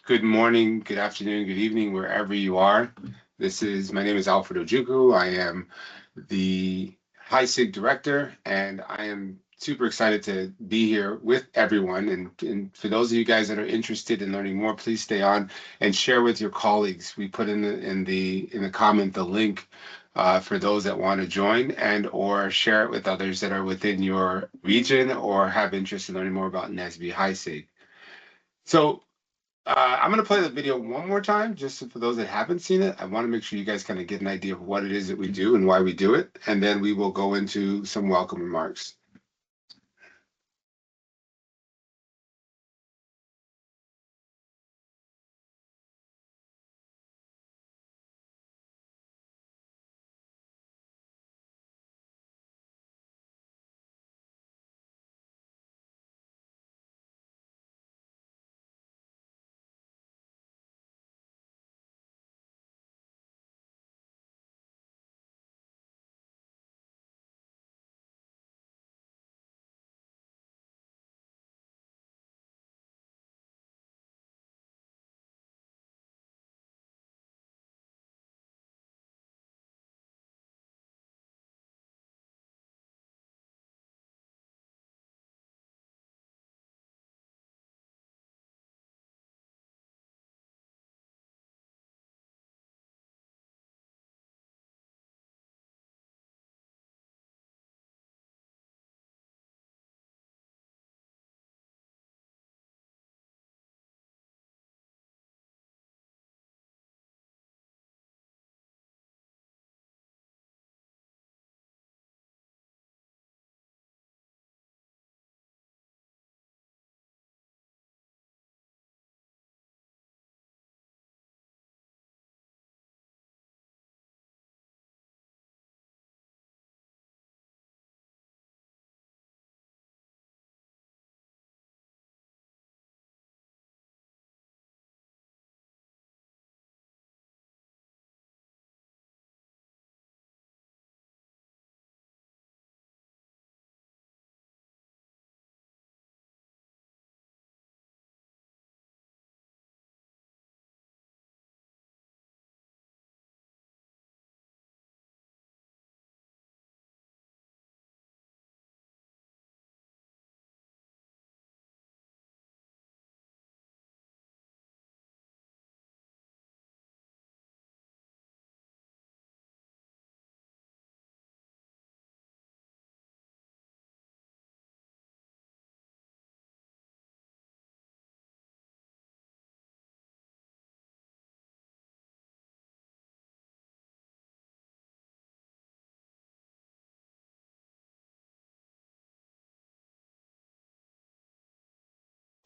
Good morning, good afternoon, good evening, wherever you are. My name is Alfred Ojukwu. I am the HISIG director, and I am super excited to be here with everyone. And for those of you guys that are interested in learning more, please stay on and share with your colleagues. We put in the comment the link for those that want to join and or share it with others that are within your region or have interest in learning more about NSBE HISIG. So I'm going to play the video one more time, just for those that haven't seen it. I want to make sure you guys kind of get an idea of what it is that we do and why we do it, and then we will go into some welcome remarks.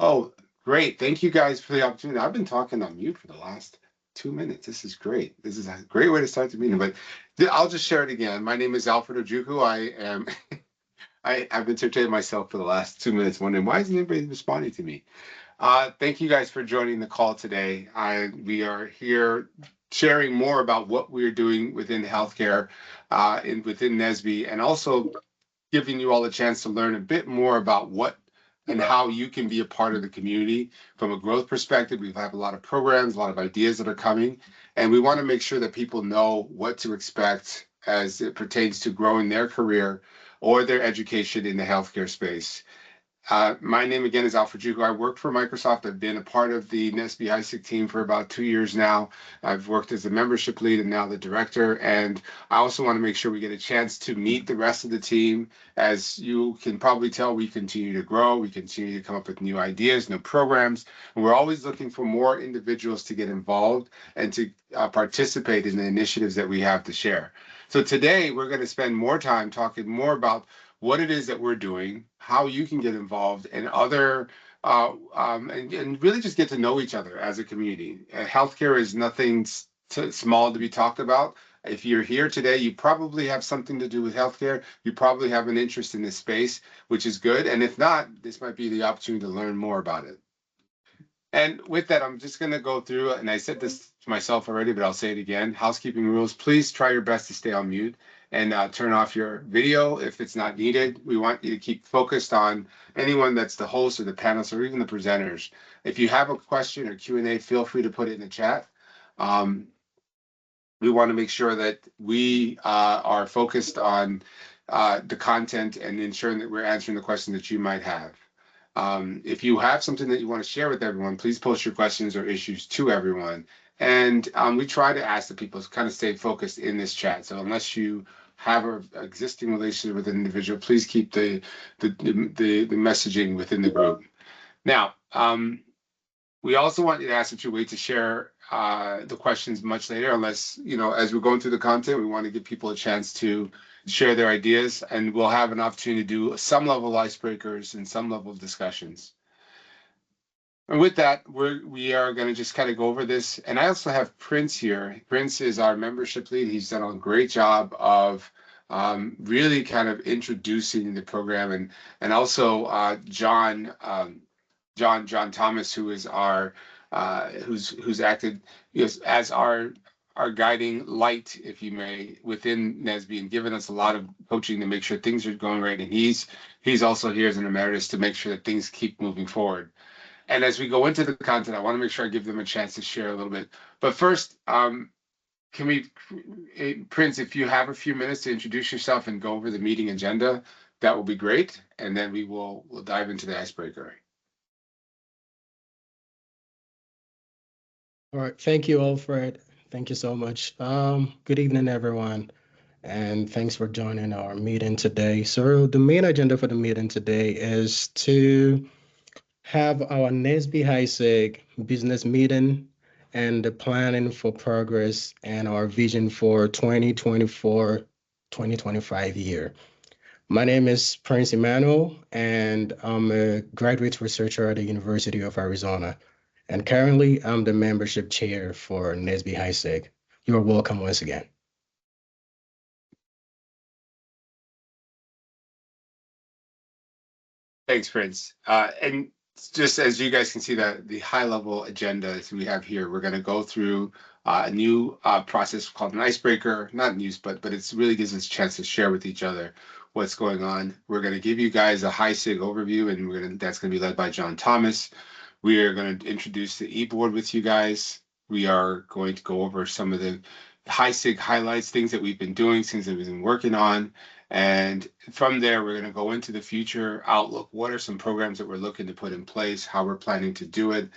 Oh, great. Thank you guys for the opportunity. I've been talking on mute for the last 2 minutes. This is great. This is a great way to start the meeting, but I'll just share it again. My name is Alfred Ojukwu. I've been entertaining myself for the last 2 minutes wondering why isn't anybody responding to me? Thank you guys for joining the call today. We are here sharing more about what we're doing within healthcare within NSBE, and also giving you all a chance to learn a bit more about what and how you can be a part of the community from a growth perspective. We have a lot of programs, a lot of ideas that are coming, and we want to make sure that people know what to expect as it pertains to growing their career or their education in the healthcare space. My name again is Alfred Ojukwu. I work for Microsoft. I've been a part of the NSBE HISIG team for about 2 years now. I've worked as the membership lead and now the director. And I also want to make sure we get a chance to meet the rest of the team. As you can probably tell, we continue to grow. We continue to come up with new ideas, new programs. And we're always looking for more individuals to get involved and to participate in the initiatives that we have to share. So today we're going to spend more time talking more about what it is that we're doing, how you can get involved, and and really just get to know each other as a community. Healthcare is nothing small to be talked about. If you're here today, you probably have something to do with healthcare. You probably have an interest in this space, which is good. And if not, this might be the opportunity to learn more about it. And with that, I'm just going to go through, and I said this to myself already, but I'll say it again. Housekeeping rules. Please try your best to stay on mute. and turn off your video if it's not needed. We want you to keep focused on anyone that's the host or the panelists or even the presenters. If you have a question or Q&A, feel free to put it in the chat. We want to make sure that we are focused on the content and ensuring that we're answering the questions that you might have. If you have something that you want to share with everyone, please post your questions or issues to everyone. And we try to ask the people to kind of stay focused in this chat. So unless you have an existing relationship with an individual, please keep the messaging within the group. Now, we also want you to ask that you wait to share the questions much later, unless, as we're going through the content, we want to give people a chance to share their ideas, and we'll have an opportunity to do some level of icebreakers and some level of discussions. And with that, we are going to just kind of go over this. And I also have Prince here. Prince is our membership lead. He's done a great job of really kind of introducing the program, and also John Thomas, who is our who's acted as our guiding light, if you may, within NSBE, and given us a lot of coaching to make sure things are going right. And he's also here as an emeritus to make sure that things keep moving forward. And as we go into the content, I want to make sure I give them a chance to share a little bit. But first, can we, Prince, if you have a few minutes to introduce yourself and go over the meeting agenda, that will be great. And then we'll dive into the icebreaker. All right. Thank you, Alfred. Thank you so much. Good evening, everyone. And thanks for joining our meeting today. So the main agenda for the meeting today is to have our NSBE HISIG business meeting and the planning for progress and our vision for 2024-2025 year. My name is Prince Emmanuel, and I'm a graduate researcher at the University of Arizona. And currently, I'm the membership chair for NSBE HISIG. You are welcome once again. Thanks, Prince. And just as you guys can see, that the high-level agenda we have here, we're going to go through a new process called an icebreaker. Not news, but it really gives us a chance to share with each other what's going on. We're going to give you guys a HISIG overview, and that's going to be led by John Thomas. We are going to introduce the e-board with you guys. We are going to go over some of the HISIG highlights, things that we've been doing, things that we've been working on. And from there, we're going to go into the future outlook. What are some programs that we're looking to put in place, how we're planning to do it?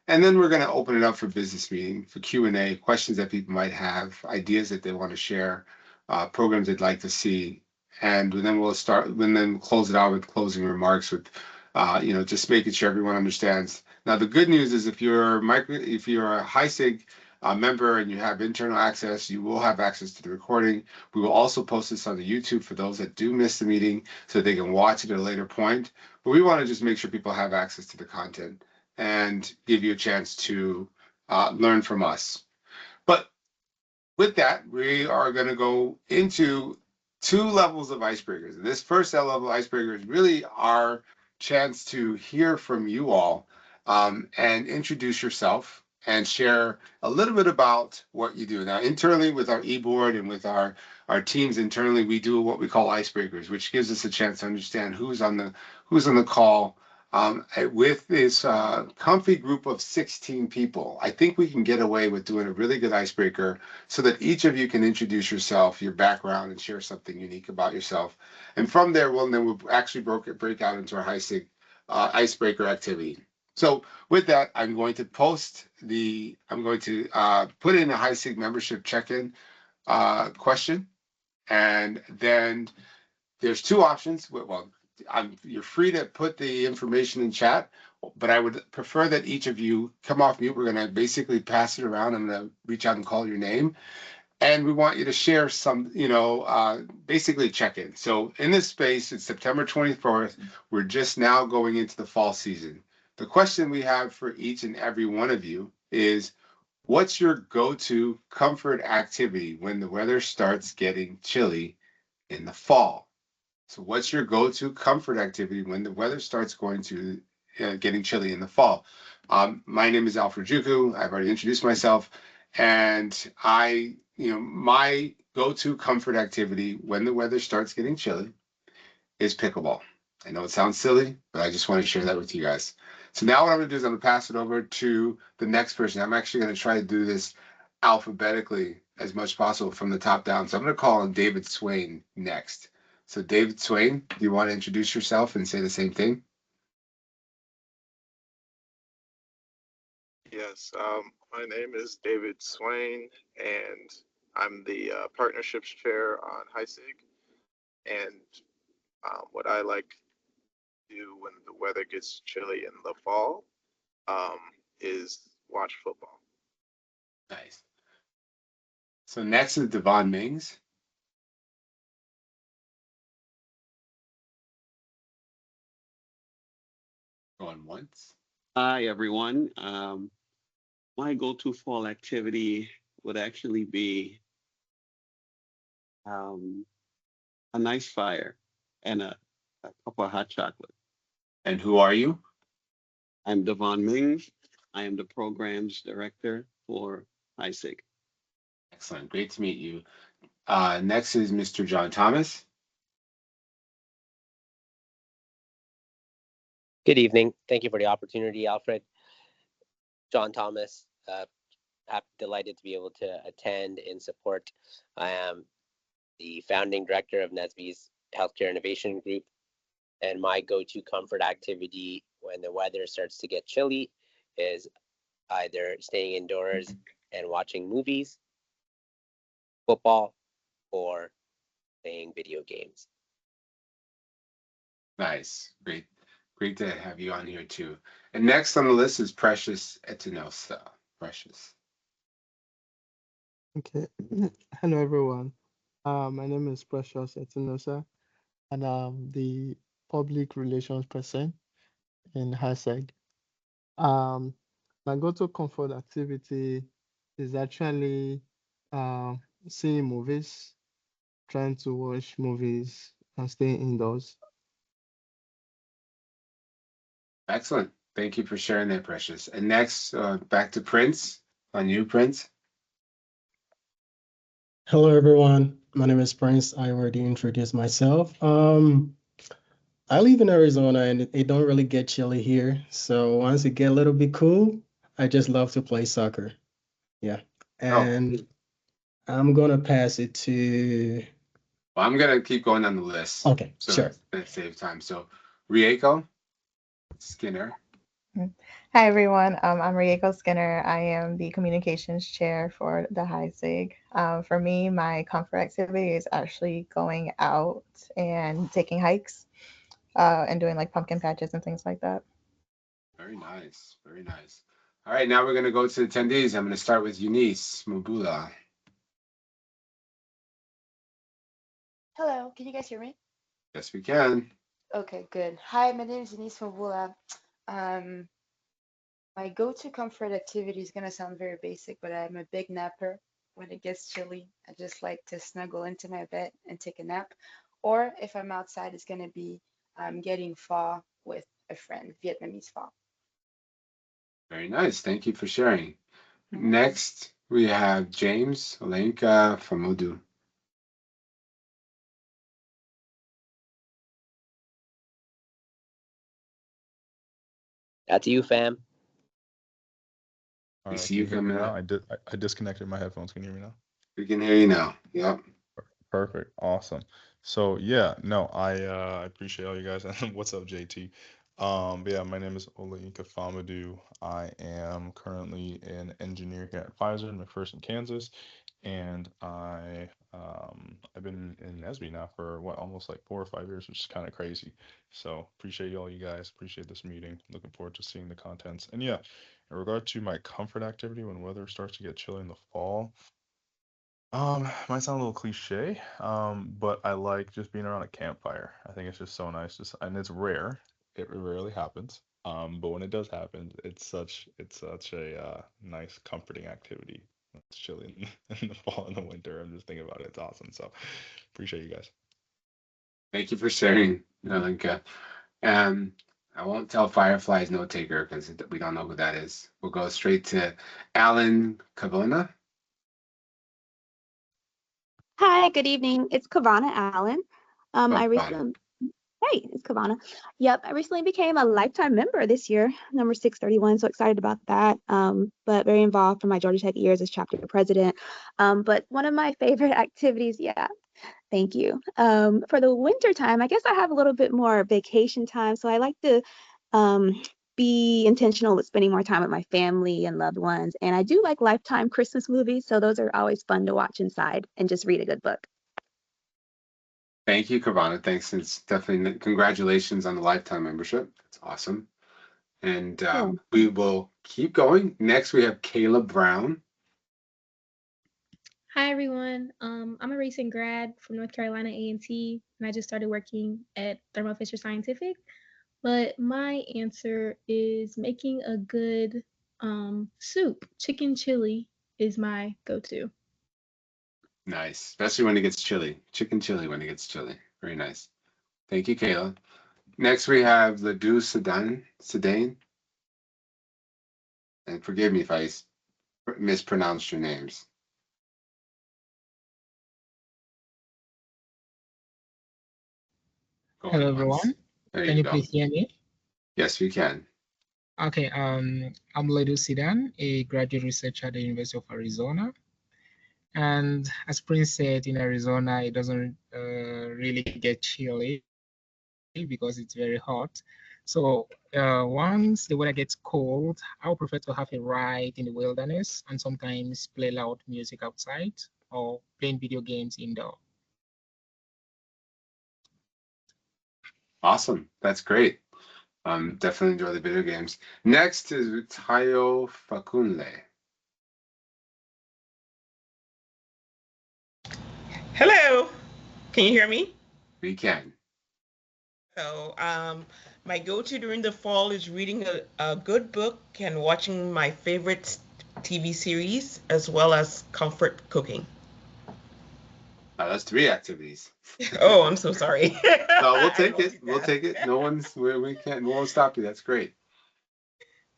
And then we're going to open it up for business meeting, for Q&A, questions that people might have, ideas that they want to share, programs they'd like to see. And then we'll close it out with closing remarks with, just making sure everyone understands. Now, the good news is if you're a HISIG member and you have internal access, you will have access to the recording. We will also post this on the YouTube for those that do miss the meeting so they can watch it at a later point. But we want to just make sure people have access to the content and give you a chance to learn from us. But with that, we are going to go into two levels of icebreakers. This first level of icebreakers is really our chance to hear from you all and introduce yourself and share a little bit about what you do. Now, internally with our e-board and with our teams internally, we do what we call icebreakers, which gives us a chance to understand who's on the call. With this comfy group of 16 people, I think we can get away with doing a really good icebreaker so that each of you can introduce yourself, your background, and share something unique about yourself. And from there, we'll actually break out into our HISIG icebreaker activity. So with that, I'm going to put in a HISIG membership check-in question, and then there's two options. Well, you're free to put the information in chat, but I would prefer that each of you come off mute. We're going to basically pass it around. I'm going to reach out and call your name. And we want you to share some, basically check in. So in this space, it's September 24th. We're just now going into the fall season. The question we have for each and every one of you is, what's your go-to comfort activity when the weather starts getting chilly in the fall? So what's your go-to comfort activity when the weather starts getting chilly in the fall? My name is Alfred Juku. I've already introduced myself, and I my go-to comfort activity when the weather starts getting chilly is pickleball. I know it sounds silly, but I just want to share that with you guys. So now what I'm going to do is I'm going to pass it over to the next person. I'm actually going to try to do this alphabetically as much as possible from the top down. So I'm going to call on David Swain next. So David Swain, do you want to introduce yourself and say the same thing? Yes, my name is David Swain, and I'm the partnerships chair on HISIG. And what I like to do when the weather gets chilly in the fall um, is watch football. Nice. So next is Devon Mings. Going once. Hi, everyone. My go-to fall activity would actually be um, a nice fire and a cup of hot chocolate. And who are you? I'm Devon Mings. I am the programs director for HISIG. Excellent. Great to meet you. Next is Mr. John Thomas. Good evening. Thank you for the opportunity, Alfred. John Thomas, delighted to be able to attend and support. I am the founding director of NSBE's Healthcare Innovation Group, and my go-to comfort activity when the weather starts to get chilly is either staying indoors and watching movies, football, or playing video games. Nice. Great. Great to have you on here too. And next on the list is Precious Etinosa. Precious. Okay. Hello, everyone. My name is Precious Etinosa, and I'm the public relations person in HISIG. Um, my go-to comfort activity is actually seeing movies, trying to watch movies and staying indoors. Excellent. Thank you for sharing that, Precious. And next, back to Prince. On you, Prince. Hello, everyone. My name is Prince. I already introduced myself. I live in Arizona and it don't really get chilly here. So once it get a little bit cool, I just love to play soccer. Yeah. Oh, And I'm gonna pass it to. well, I'm gonna keep going on the list, Okay, so sure. it's gonna save time. So, Rieko Skinner. Hi, everyone. I'm Rieko Skinner. I am the communications chair for the HISIG. For me, my comfort activity is actually going out and taking hikes and doing like pumpkin patches and things like that. Very nice. Very nice. All right, now we're gonna go to the attendees. I'm gonna start with Eunice Mubula. Hello, can you guys hear me? Yes, we can. Okay, good. Hi, my name is Denise Mabula. Um, my go-to comfort activity is gonna sound very basic, but I'm a big napper. When it gets chilly, I just like to snuggle into my bed and take a nap. Or if I'm outside, it's gonna be getting pho with a friend, Vietnamese pho. Very nice. Thank you for sharing. You're welcome. Next, we have James Olenka Famudu. That's you, fam. We All right, see can you you hear me coming now? up. I disconnected my headphones. Can you hear me now? We can hear you now. Yep. Perfect. Awesome. So yeah, no, I appreciate all you guys. What's up, JT? But yeah, my name is Olayinka Famadou. I am currently an engineer here at Pfizer in McPherson, Kansas, and I've been in NSBE now for what, almost like 4 or 5 years, which is kind of crazy. So appreciate all you guys. Appreciate this meeting. Looking forward to seeing the contents. And yeah, in regard to my comfort activity when weather starts to get chilly in the fall. Might sound a little cliche, but I like just being around a campfire. I think it's just so nice, just and it's rare. It rarely happens. But when it does happen, it's such a nice, comforting activity. It's chilly in the fall and the winter. I'm just thinking about it. It's awesome. So appreciate you guys. Thank you for sharing, Olenka. Um, I won't tell Firefly's note taker because we don't know who that is. We'll go straight to Alan Cavona. Hi, good evening. It's Kavana Allen. Oh, I fun. recently, hey, it's Kavana. Yep, I recently became a lifetime member this year, number 631. So excited about that. But very involved from my Georgia Tech years as chapter president. But one of my favorite activities, yeah, thank you. For the winter time, I guess I have a little bit more vacation time. So I like to um, be intentional with spending more time with my family and loved ones. And I do like Lifetime Christmas movies. So those are always fun to watch inside and just read a good book. Thank you, Kavana. Thanks. It's definitely congratulations on the lifetime membership. That's awesome. And Cool. we will keep going. Next, we have Caleb Brown. Hi everyone. I'm a recent grad from North Carolina A&T, and I just started working at Thermo Fisher Scientific. But my answer is making a good soup. Chicken chili is my go-to. Nice, especially when it gets chilly. Chicken chili when it gets chilly. Very nice. Thank you, Kayla. Next, we have Ledoux Sedain. And forgive me if I mispronounced your names. Hello, Going once. everyone. There Can you you go. please hear me? Yes, we can. Okay, I'm Ledo Sidan, a graduate researcher at the University of Arizona. And as Prince said, in Arizona, it doesn't really get chilly because it's very hot. So once the weather gets cold, I would prefer to have a ride in the wilderness and sometimes play loud music outside or playing video games indoor. Awesome. That's great. Definitely enjoy the video games. Next is Tayo Fakunle. Hello, can you hear me? We can. So, my go-to during the fall is reading a good book and watching my favorite TV series, as well as comfort cooking. That's 3 activities. Oh, I'm so sorry. No, we'll I take it. We'll multitask. take it. No one's we can't. We won't stop you. That's great.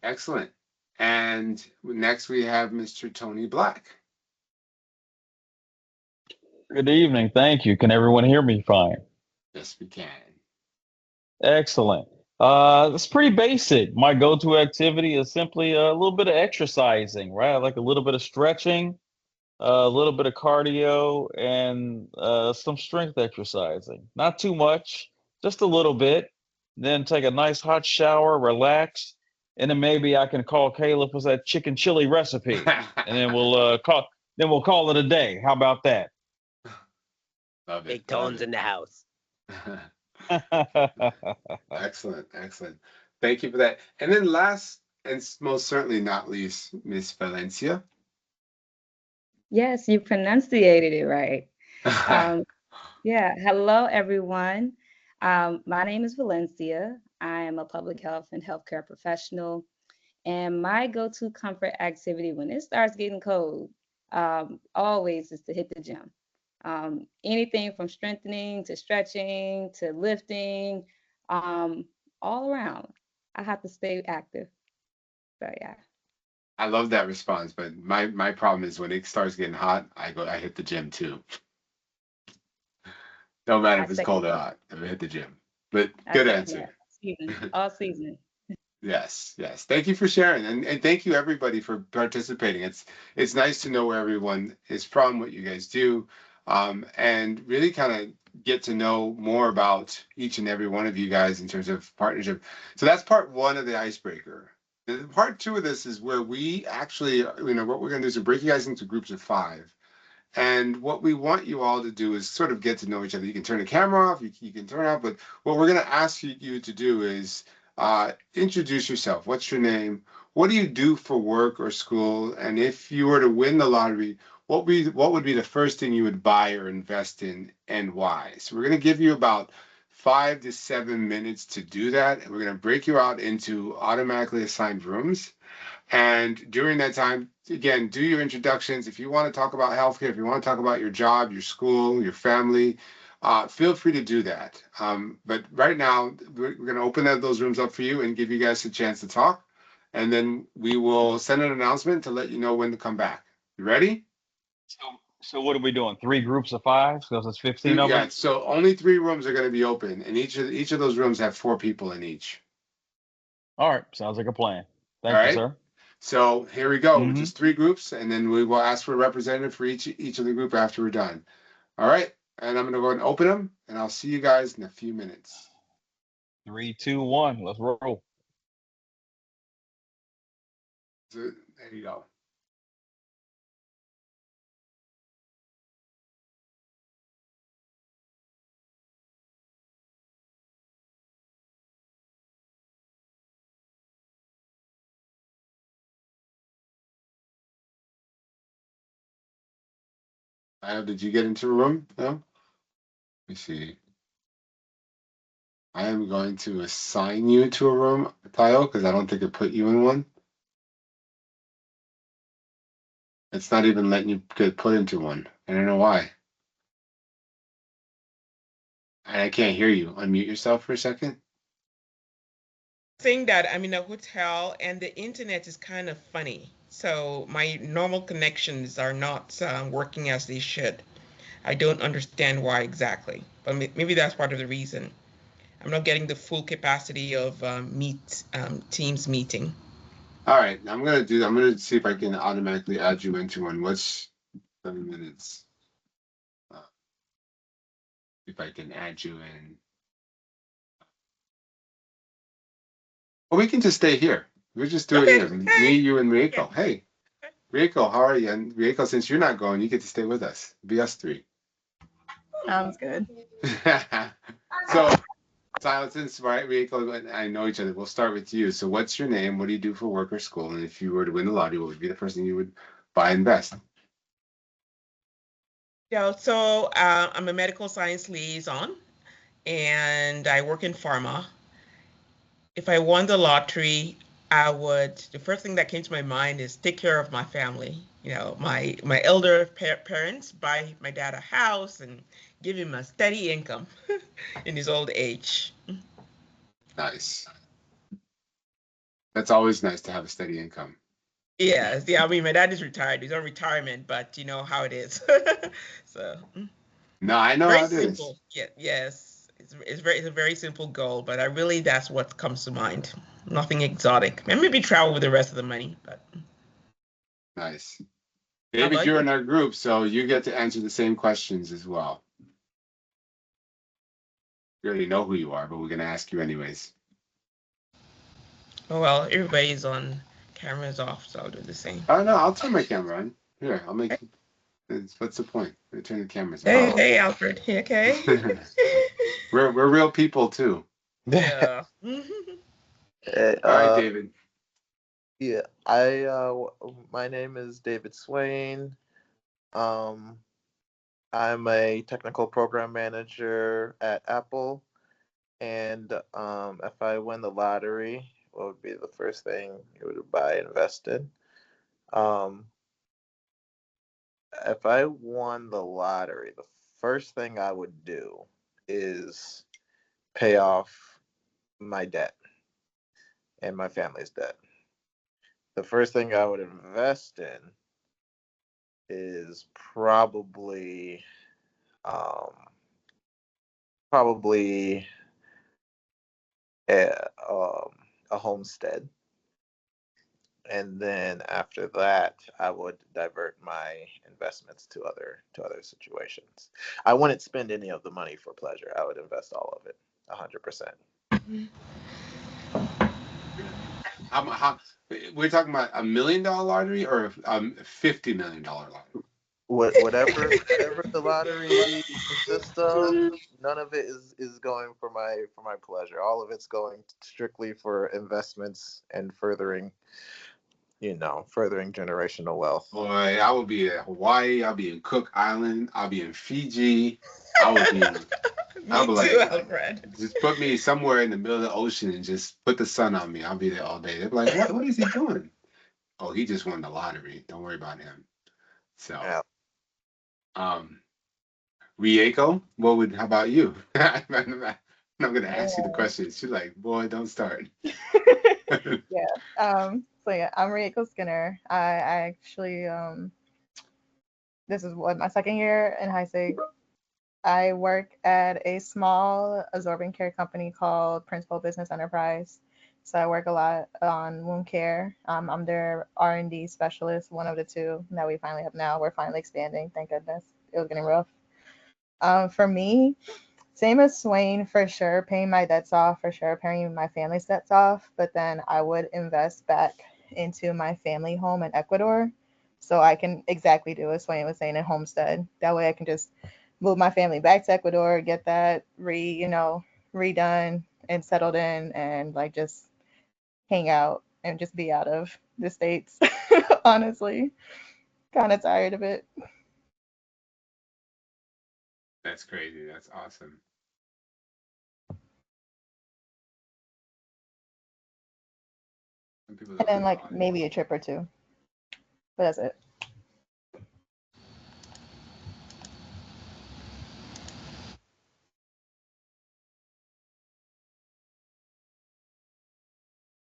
Excellent. And next we have Mr. Tony Black. Good evening. Thank you. Can everyone hear me fine? Yes, we can. Excellent. It's pretty basic. My go-to activity is simply a little bit of exercising, right? I like a little bit of stretching, a little bit of cardio, and some strength exercising. Not too much, just a little bit. Then take a nice hot shower, relax, and then maybe I can call Caleb for that chicken chili recipe, and then we'll call it a day. How about that? Love Big it. tones in the house. Excellent, excellent. Thank you for that. And then last and most certainly not least, Miss Valencia. Yes, you pronunciated it right. Yeah, hello everyone. My name is Valencia. I am a public health and healthcare professional, and my go-to comfort activity when it starts getting cold, always is to hit the gym. Anything from strengthening to stretching to lifting, um, all around. I have to stay active. So yeah. I love that response, but my problem is when it starts getting hot, I hit the gym too. No matter I if it's second cold or that. hot, I hit the gym. But I good second answer. that. Season, all season. Yes, yes. Thank you for sharing, and thank you everybody for participating. It's nice to know where everyone is from, what you guys do, and really kind of get to know more about each and every one of you guys in terms of partnership. So that's part 1 of the icebreaker. The part 2 of this is where we actually, what we're going to do is break you guys into groups of 5. And what we want you all to do is sort of get to know each other. You can turn the camera off, you can turn it off, but what we're going to ask you to do is introduce yourself. What's your name? What do you do for work or school? And if you were to win the lottery, what would be the first thing you would buy or invest in, and why? So we're going to give you about 5 to 7 minutes to do that, and we're going to break you out into automatically assigned rooms. And during that time, again, do your introductions. If you want to talk about healthcare, if you want to talk about your job, your school, your family, feel free to do that. But right now, we're going to open those rooms up for you and give you guys a chance to talk. And then we will send an announcement to let you know when to come back. You ready? So what are we doing? 3 groups of 5? Because it's 15 of Yeah, them? so only 3 rooms are going to be open, and each of those rooms have 4 people in each. All right. Sounds like a plan. All Thank you, right. sir. So here we go. Mm-hmm. Just 3 groups, and then we will ask for a representative for each of the group after we're done. All right. And I'm going to go ahead and open them, and I'll see you guys in a few minutes. 3, 2, 1. Let's roll. So, there you go. Did you get into a room? No? Let me see. I am going to assign you to a room, Tayo, because I don't think it put you in one. It's not even letting you get put into one. I don't know why. And I can't hear you. Unmute yourself for a second. Saying that I'm in a hotel and the internet is kind of funny. So my normal connections are not working as they should. I don't understand why exactly, but maybe that's part of the reason. I'm not getting the full capacity of Teams meeting. All right, I'm gonna see if I can automatically add you into one. What's 7 minutes? If I can add you in. Well, we can just stay here. We'll just do it here. Me, you, and Rieko. Yeah. Hey, Rieko, how are you? And Rieko, since you're not going, you get to stay with us. Be us 3. Sounds good. So, since Rieko and I know each other, we'll start with you. So, what's your name? What do you do for work or school? And if you were to win the lottery, what would be the first thing you would buy and invest? Yeah, so I'm a medical science liaison and I work in pharma. If I won the lottery, the first thing that came to my mind is take care of my family. You know, my elder parents, buy my dad a house and give him a steady income in his old age. Nice. That's always nice to have a steady income. Yes, yeah. I mean, my dad is retired. He's on retirement, but you know how it is. So No, I know very how it is. simple. Yeah, yes. It's a very simple goal, but that's what comes to mind. Nothing exotic. And maybe travel with the rest of the money, but Nice. how David, about you're you? in our group, so you get to answer the same questions as well. You already know who you are, but we're going to ask you anyways. Oh well, everybody's on, cameras off, so I'll do the same. Oh, no, I'll turn my camera on. Here, I'll make what's the point? We turn the cameras on. Hey, Alfred. Okay. We're real people too. Yeah. All right, David. Yeah, my name is David Swain. I'm a technical program manager at Apple, and if I win the lottery, what would be the first thing you would buy and invest in? If I won the lottery, the first thing I would do is pay off my debt and my family's debt. The first thing I would invest in is probably um, probably a, a homestead, and then after that, I would divert my investments to other situations. I wouldn't spend any of the money for pleasure. I would invest all of it, 100%. How we're talking about $1 million lottery or $50 million lottery? Whatever the lottery consists of, none of it is going for my pleasure. All of it's going strictly for investments and furthering generational wealth. Boy, I will be in Hawaii. I'll be in Cook Island. I'll be in Fiji. I would be. I'll be Me too, like, Alfred. just put me somewhere in the middle of the ocean and just put the sun on me. I'll be there all day. They'll be like, what is he doing? Oh, he just won the lottery. Don't worry about him. So, Yeah. Rieko, how about you? I'm not gonna ask you the question. She's like, boy, don't start. Yeah. So yeah, I'm Rieko Skinner. I actually this is what my second year in HISIG. I work at a small absorbing care company called Principal Business Enterprise. So I work a lot on wound care. I'm their R&D specialist, one of the two that we finally have now. We're finally expanding, thank goodness. It was getting rough. For me, same as Swain, for sure, paying my debts off, for sure, paying my family's debts off, but then I would invest back into my family home in Ecuador so I can exactly do what Swain was saying in Homestead. That way I can just move my family back to Ecuador, get that redone and settled in and like just hang out and just be out of the States. Honestly, kind of tired of it. That's crazy. That's awesome. Some people And don't then think like about it. maybe a trip or two. But that's it.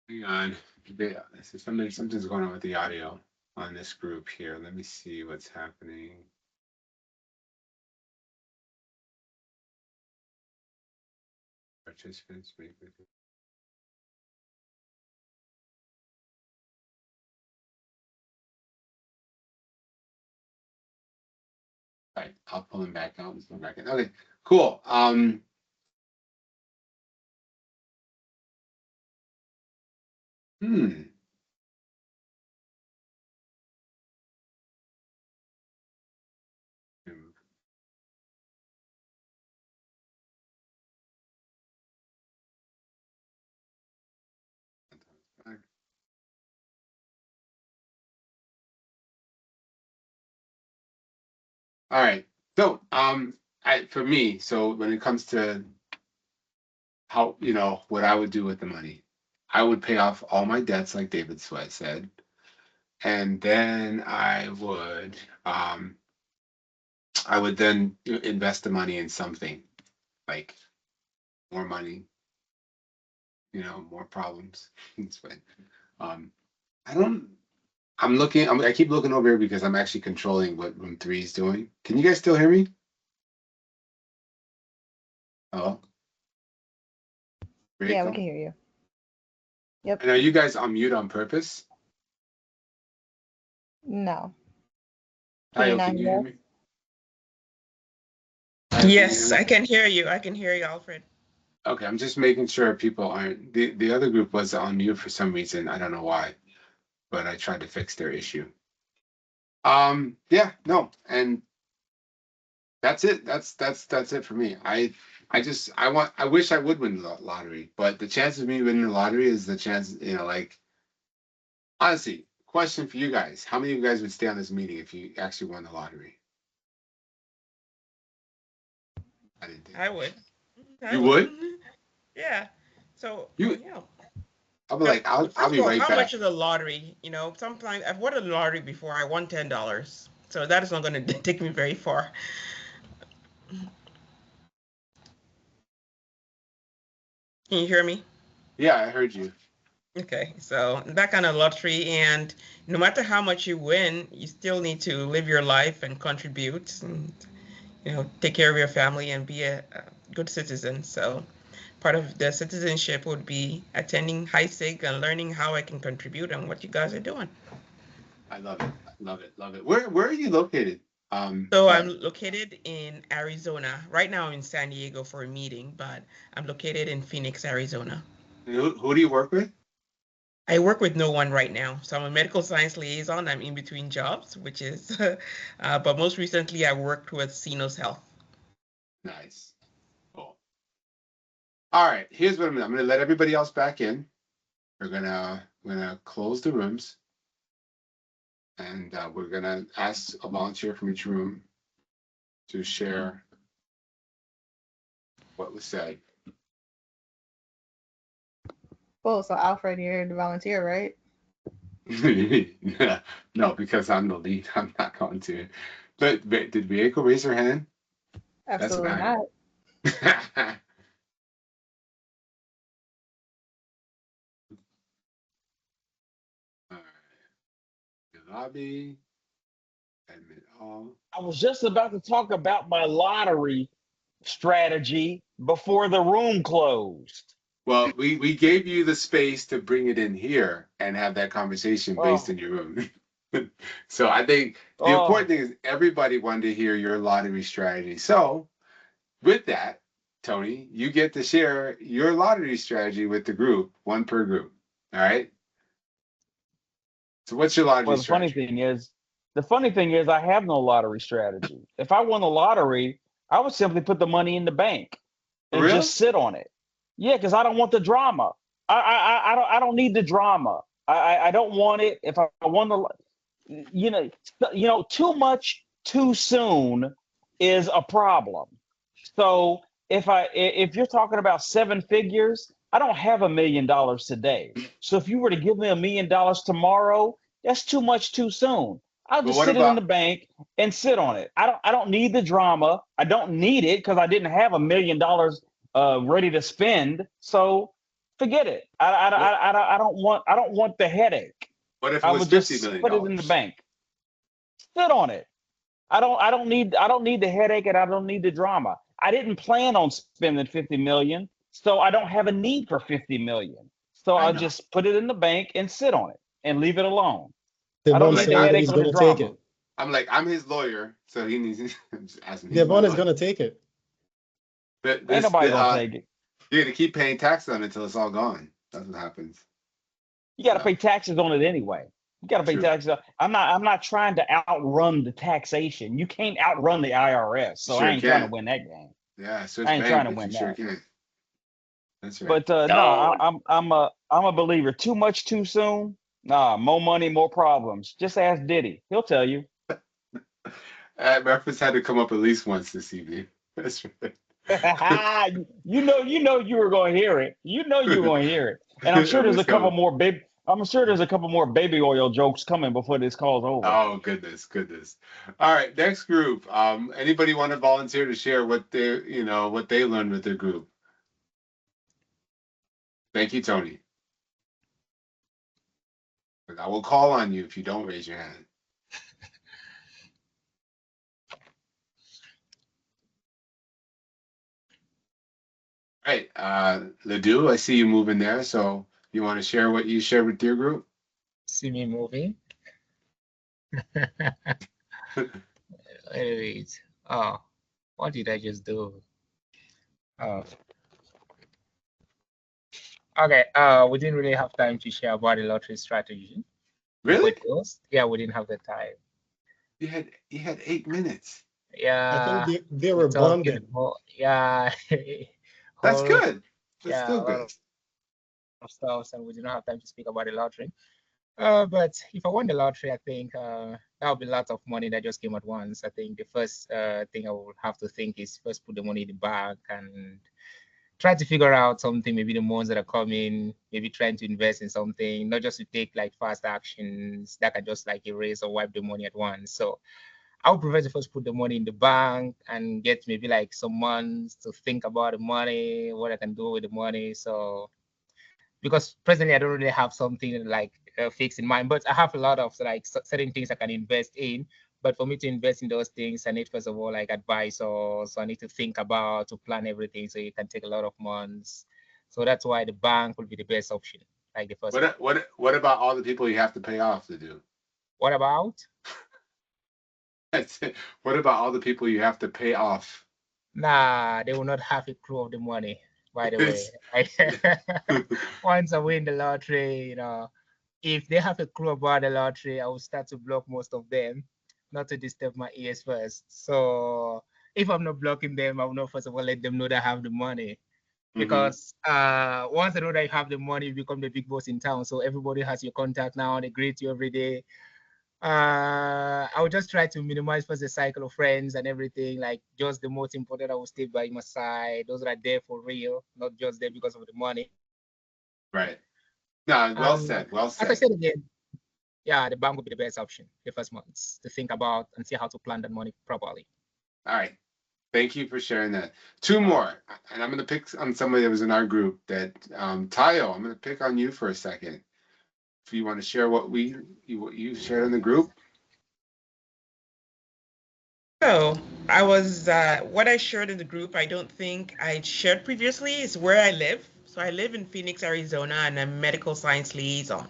Hang on. Something's going on with the audio on this group here. Let me see what's happening. Participants make Right, I'll pull him back out. Let's go back in. Okay, cool. Hmm. All right. So, for me, so when it comes to how, what I would do with the money, I would pay off all my debts, like David Sweat said, and then I would then invest the money in something like more money, more problems. It's fine. Um, I don't. I keep looking over here because I'm actually controlling what room 3 is doing. Can you guys still hear me? Hello? Yeah, we Rico? can hear you. Yep. And are you guys on mute on purpose? No. Can you Tayo, not can you hear hear us? me? Tayo, can you hear Yes, me? I can hear you. I can hear you, Alfred. Okay, I'm just making sure people aren't. The other group was on mute for some reason. I don't know why, but I tried to fix their issue. Yeah, no, and that's it. That's it for me. I wish I would win the lottery, but the chance of me winning the lottery is the chance, like honestly, question for you guys. How many of you guys would stay on this meeting if you actually won the lottery? I didn't think. I would. I You would. would? Yeah. So, You yeah. I'll be like, I'll First be of all, right how back. much is a lottery? Sometimes I've won a lottery before. I won $10. So that is not going to take me very far. Can you hear me? Yeah, I heard you. Okay, so that kind of lottery, and no matter how much you win, you still need to live your life and contribute, and take care of your family and be a good citizen. So part of the citizenship would be attending HISIG and learning how I can contribute and what you guys are doing. I love it. Love it. Love it. Where are you located? So I'm Sorry. located in Arizona. Right now I'm in San Diego for a meeting, but I'm located in Phoenix, Arizona. Who do you work with? I work with no one right now. So I'm a medical science liaison. I'm in between jobs, which is, but most recently I worked with Senos Health. Nice. Cool. All right. Here's what I'm gonna let everybody else back in. We're gonna close the rooms, and we're gonna ask a volunteer from each room to share what was said. Cool. So Alfred, you're the volunteer, right? No, because I'm the lead, I'm not going to. But did Rieko raise her hand? That's what Absolutely I not. heard. All right. The lobby. Admit all. I was just about to talk about my lottery strategy before the room closed. Well, we gave you the space to bring it in here and have that conversation based Oh, in your room. So I think the important oh, thing is everybody wanted to hear your lottery strategy. So with that, Tony, you get to share your lottery strategy with the group, one per group. All right. So what's your lottery well, strategy? the funny thing is, I have no lottery strategy. If I won the lottery, I would simply put the money in the bank For and real? just sit on it. Yeah, because I don't want the drama. I don't need the drama. I don't want it. If I won the, you know, too much too soon is a problem. So if you're talking about seven figures, I don't have $1 million today. So if you were to give me $1 million tomorrow, that's too much too soon. I'll But just what sit it in about the bank and sit on it. I don't need the drama. I don't need it because I didn't have $1 million ready to spend. So forget it. what I don't want the headache. what if it I was would $50 just million? put it in the bank. Sit on it. I don't need the headache and I don't need the drama. I didn't plan on spending 50 million, so I don't have a need for 50 million. So I I'll know. just put it in the bank and sit on it and leave it alone. I I'm don't Devon need like the saying I that headache he's or the gonna take drama. it. I'm his lawyer, so he needs I'm just asking. He's my Devon is lawyer. gonna take it. But Ain't this nobody the gonna take it. you're gonna keep paying taxes on it until it's all gone. That's what happens. You got to So pay taxes on it anyway. You got to pay true. taxes. I'm not trying to outrun the taxation. You can't outrun the IRS. So I Sure ain't trying to can. win that game. Yeah, I switch ain't trying bank, to but you win sure that. can. That's right. But no, Don't. I'm a believer. Too much too soon. Nah, more money, more problems. Just ask Diddy. He'll tell you. Reference had to come up at least once this evening. That's right. You know you were going to hear it. You know you were going to hear it. And It was coming. I'm sure there's a couple more baby oil jokes coming before this call's over. Oh goodness, goodness. All right, next group. Anybody want to volunteer to share what what they learned with their group? Thank you, Tony. I will call on you if you don't raise your hand. All right, Ledoux, I see you moving there. So you want to share what you shared with your group? See me moving. Wait. Oh, what did I just do? Oh, okay. We didn't really have time to share about the lottery strategy. Really? With us. Yeah, we didn't have the time. You had 8 minutes. I think Yeah, they we're were talking bonding. about, yeah, That's whole, good. That's yeah, still a lot good. of stuff, and we didn't have time to speak about the lottery. But if I won the lottery, I think that would be lots of money that just came at once. I think the first thing I would have to think is first put the money in the bank and try to figure out something, maybe the months that are coming, maybe trying to invest in something, not just to take like fast actions that can just like erase or wipe the money at once. So I would prefer to first put the money in the bank and get maybe like some months to think about the money, what I can do with the money. So because presently I don't really have something like fixed in mind, but I have a lot of like certain things I can invest in. But for me to invest in those things, I need first of all like advice, or so I need to think about to plan everything. So it can take a lot of months. So that's why the bank would be the best option, like the first one. What about all the people you have to pay off to do? What about? What about all the people you have to pay off? Nah, they will not have a clue of the money. By the way, It's once I win the lottery, if they have a clue about the lottery, I will start to block most of them, not to disturb my ears first. So if I'm not blocking them, I will not first of all let them know that I have the money. Mhm. Because once they know that you have the money, you become the big boss in town. So everybody has your contact now. They greet you every day. I would just try to minimize first the cycle of friends and everything. Like just the most important, I will stay by my side. Those that are there for real, not just there because of the money. Right. No, well And said. Well as I said. said again, yeah, the bank would be the best option the first months to think about and see how to plan that money properly. All right. Thank you for sharing that. Two more, and I'm going to pick on somebody that was in our group. That Tayo, I'm going to pick on you for a second. If you want to share what you shared in the group. So I was, what I shared in the group, I don't think I shared previously, is where I live. So I live in Phoenix, Arizona, and I'm a medical science liaison.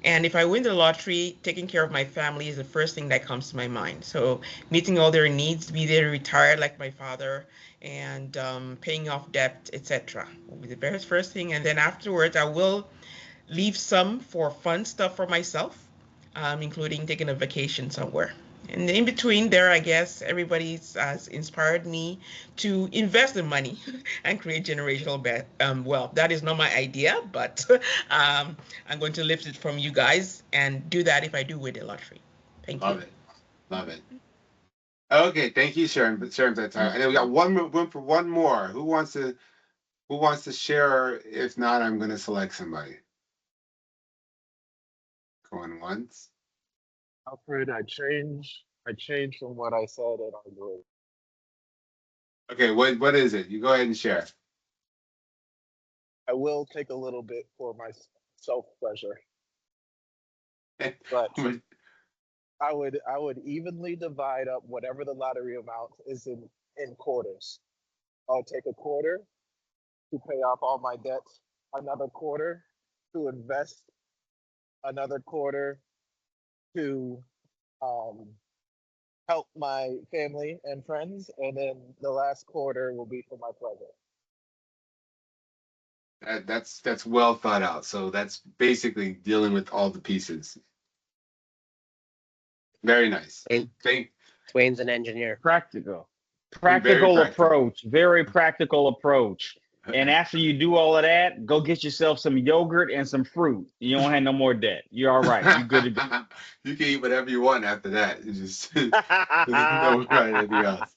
And if I win the lottery, taking care of my family is the first thing that comes to my mind. So meeting all their needs, be they retired like my father, and paying off debt, etc. will be the very first thing. And then afterwards, I will leave some for fun stuff for myself, including taking a vacation somewhere. And in between there, I guess everybody's has inspired me to invest the money and create generational wealth. That is not my idea, but I'm going to lift it from you guys and do that if I do win the lottery. Thank you. Love it. Love it. Okay, thank you, Sharon. But Sharon, that time. And then we got one room for one more. Who wants to share? If not, I'm going to select somebody. Going once. Alfred, I changed from what I said in our group. Okay, what is it? You go ahead and share. I will take a little bit for my self pleasure, but I would evenly divide up whatever the lottery amount is in quarters. I'll take a quarter to pay off all my debts, another quarter to invest, another quarter to um, help my family and friends, and then the last quarter will be for my pleasure. That's well thought out. So that's basically dealing with all the pieces. Very nice. Thank Twain's an engineer. Practical. Very Practical practical. approach. Very practical approach. And after you do all of that, go get yourself some yogurt and some fruit. You don't have no more debt. You're all right. You good to go. You can eat whatever you want after that. You just don't try anything else.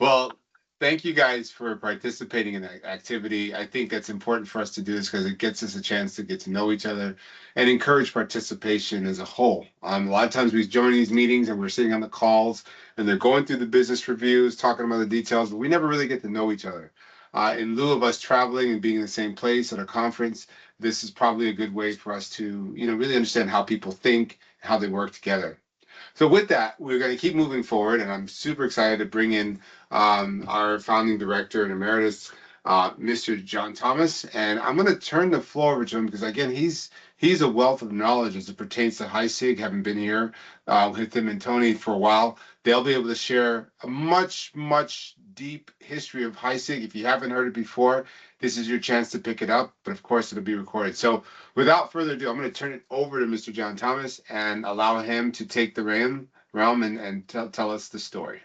Well, thank you guys for participating in that activity. I think that's important for us to do this because it gets us a chance to get to know each other and encourage participation as a whole. A lot of times we join these meetings and we're sitting on the calls and they're going through the business reviews, talking about the details, but we never really get to know each other. In lieu of us traveling and being in the same place at a conference, this is probably a good way for us to, really understand how people think, how they work together. So with that, we're going to keep moving forward, and I'm super excited to bring in our founding director and emeritus, Mr. John Thomas. And I'm going to turn the floor over to him because, again, he's a wealth of knowledge as it pertains to HISIG. Having been here with him and Tony for a while, they'll be able to share a much, much deep history of HISIG. If you haven't heard it before, this is your chance to pick it up. But of course, it'll be recorded. So without further ado, I'm going to turn it over to Mr. John Thomas and allow him to take the realm and tell us the story.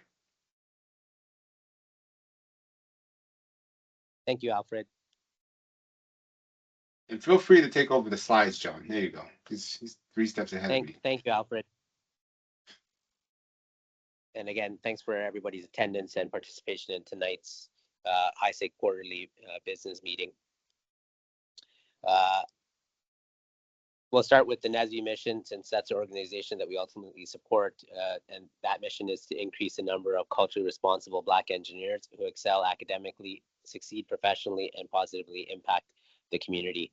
Thank you, Alfred. And feel free to take over the slides, John. There you go. He's 3 steps ahead of me. Thank you, Alfred. And again, thanks for everybody's attendance and participation in tonight's HISIG quarterly business meeting. We'll start with the NSBE mission, since that's the organization that we ultimately support, and that mission is to increase the number of culturally responsible Black engineers who excel academically, succeed professionally, and positively impact the community.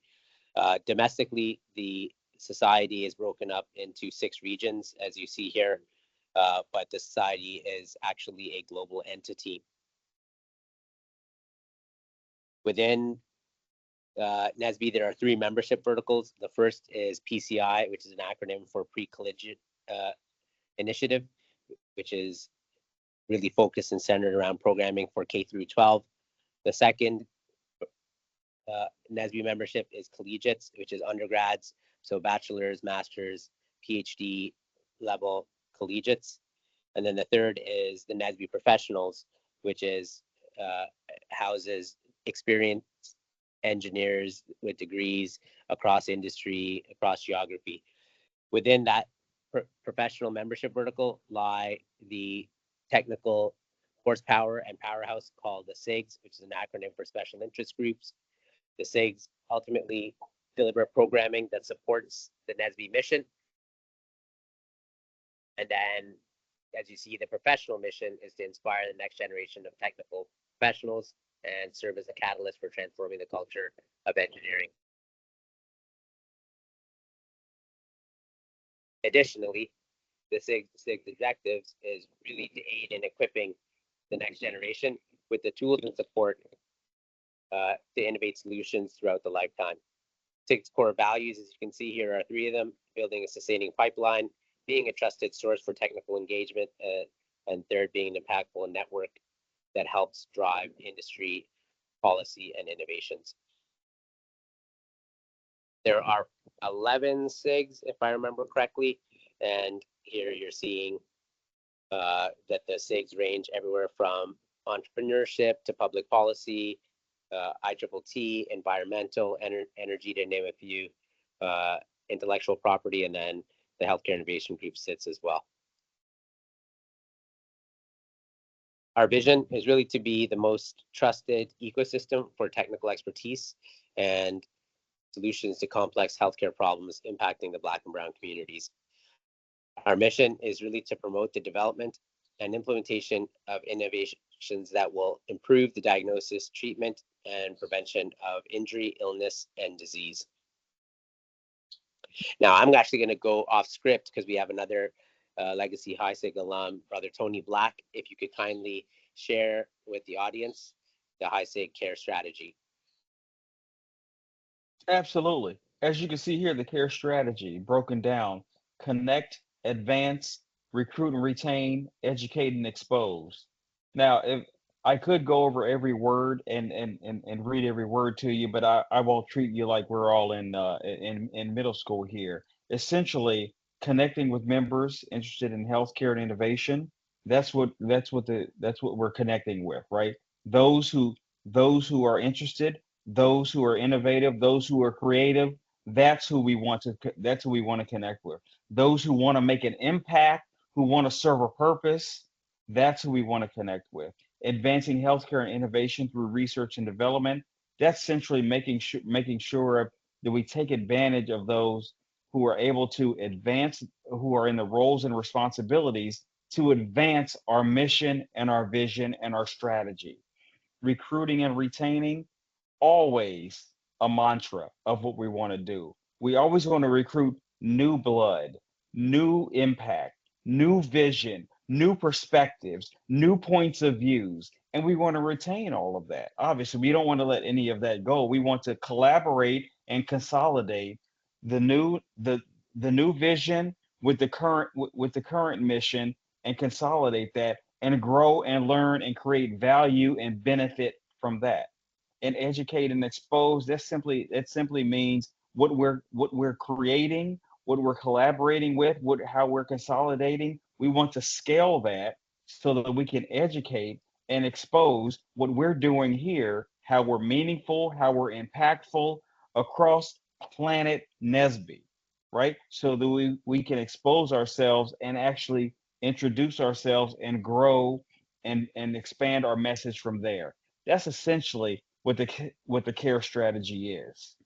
Domestically, the society is broken up into 6 regions, as you see here, but the society is actually a global entity. Within NSBE, there are 3 membership verticals. The first is PCI, which is an acronym for Pre-Collegiate Initiative, which is really focused and centered around programming for K through 12. The second NSBE membership is collegiates, which is undergrads, so bachelor's, master's, PhD level collegiates. And then the third is the NSBE professionals, which is houses experienced engineers with degrees across industry, across geography. Within that professional membership vertical lie the technical horsepower and powerhouse called the SIGs, which is an acronym for special interest groups. The SIGs ultimately deliver programming that supports the NSBE mission. And then, as you see, the professional mission is to inspire the next generation of technical professionals and serve as a catalyst for transforming the culture of engineering. Additionally, the SIG's objectives is really to aid in equipping the next generation with the tools and support to innovate solutions throughout the lifetime. SIG's core values, as you can see here, are three of them: building a sustaining pipeline, being a trusted source for technical engagement, and third, being an impactful network that helps drive industry policy and innovations. There are 11 SIGs, if I remember correctly, and here you're seeing that the SIGs range everywhere from entrepreneurship to public policy, ITTT, environmental, energy, to name a few, intellectual property, and then the healthcare innovation group sits as well. Our vision is really to be the most trusted ecosystem for technical expertise and solutions to complex healthcare problems impacting the Black and Brown communities. Our mission is really to promote the development and implementation of innovations that will improve the diagnosis, treatment, and prevention of injury, illness, and disease. Now, I'm actually going to go off script because we have another Legacy HISIG alum, Brother Tony Black. If you could kindly share with the audience the HISIG care strategy. Absolutely. As you can see here, the care strategy broken down: connect, advance, recruit and retain, educate and expose. Now, if I could go over every word and read every word to you, but I won't treat you like we're all in middle school here. Essentially, connecting with members interested in healthcare and innovation. That's what we're connecting with, right? Those who are interested, those who are innovative, those who are creative. That's who we want to connect with. Those who want to make an impact, who want to serve a purpose. That's who we want to connect with. Advancing healthcare and innovation through research and development. That's essentially making sure that we take advantage of those who are able to advance, who are in the roles and responsibilities to advance our mission and our vision and our strategy. Recruiting and retaining, always a mantra of what we want to do. We always want to recruit new blood, new impact, new vision, new perspectives, new points of views, and we want to retain all of that. Obviously, we don't want to let any of that go. We want to collaborate and consolidate the new vision with the current mission, and consolidate that and grow and learn and create value and benefit from that. And educate and expose, that simply means what we're creating, what we're collaborating with, how we're consolidating. We want to scale that so that we can educate and expose what we're doing here, how we're meaningful, how we're impactful across planet NSBE, right? So that we can expose ourselves and actually introduce ourselves and grow and expand our message from there. That's essentially what the care strategy is.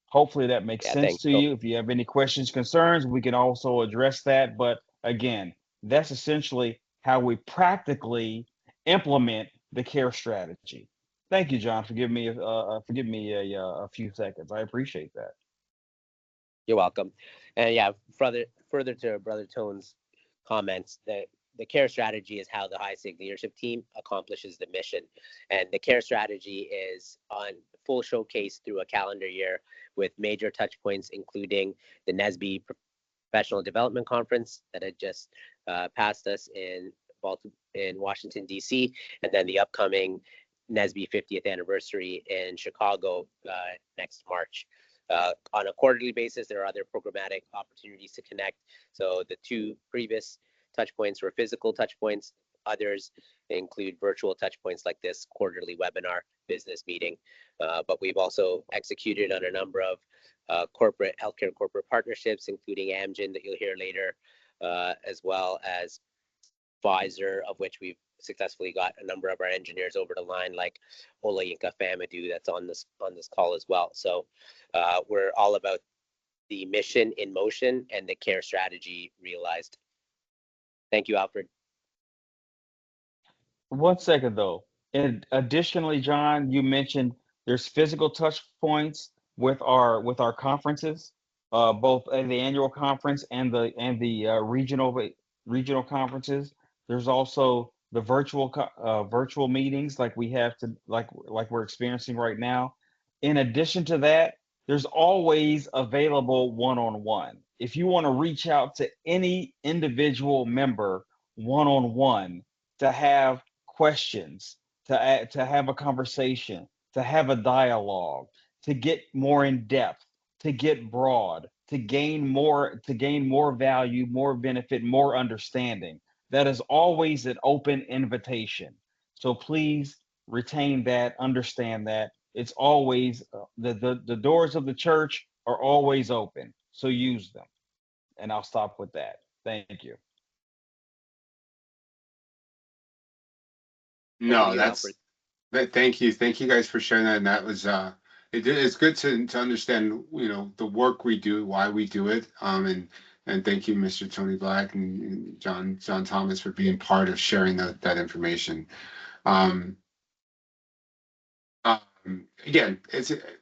Hopefully that makes sense to you. If you have any questions, concerns, we can also address that. But again, that's essentially how we practically implement the care strategy. Thank you, John, for giving me a few seconds. I appreciate that. You're welcome. And yeah, further to Brother Tone's comments, the care strategy is how the HISIG leadership team accomplishes the mission. And the care strategy is on full showcase through a calendar year with major touch points, including the NSBE Professional Development Conference that had just passed us in Washington, D.C., and then the upcoming NSBE 50th anniversary in Chicago next March. On a quarterly basis, there are other programmatic opportunities to connect. So the two previous touch points were physical touch points. Others include virtual touch points like this quarterly webinar business meeting. But we've also executed on a number of healthcare corporate partnerships, including Amgen that you'll hear later, as well as Pfizer, of which we've successfully got a number of our engineers over the line, like Olayinka Famadou, that's on this call as well. So we're all about the mission in motion and the care strategy realized. Thank you, Alfred. 1 second though. And additionally, John, you mentioned there's physical touch points with our conferences. both at the annual conference and the regional conferences. There's also the virtual meetings like we have to like we're experiencing right now. In addition to that, there's always available one-on-one. If you want to reach out to any individual member one-on-one to have questions, to have a conversation, to have a dialogue, to get more in depth, to get broad, to gain more value, more benefit, more understanding. That is always an open invitation. So please retain that, understand that. It's always the doors of the church are always open. So use them. And I'll stop with that. Thank you. Over to No, you, that's Alfred. thank you. Thank you guys for sharing that. And that was it's good to understand, the work we do, why we do it. And thank you, Mr. Tony Black and John Thomas, for being part of sharing that information. Um, Again,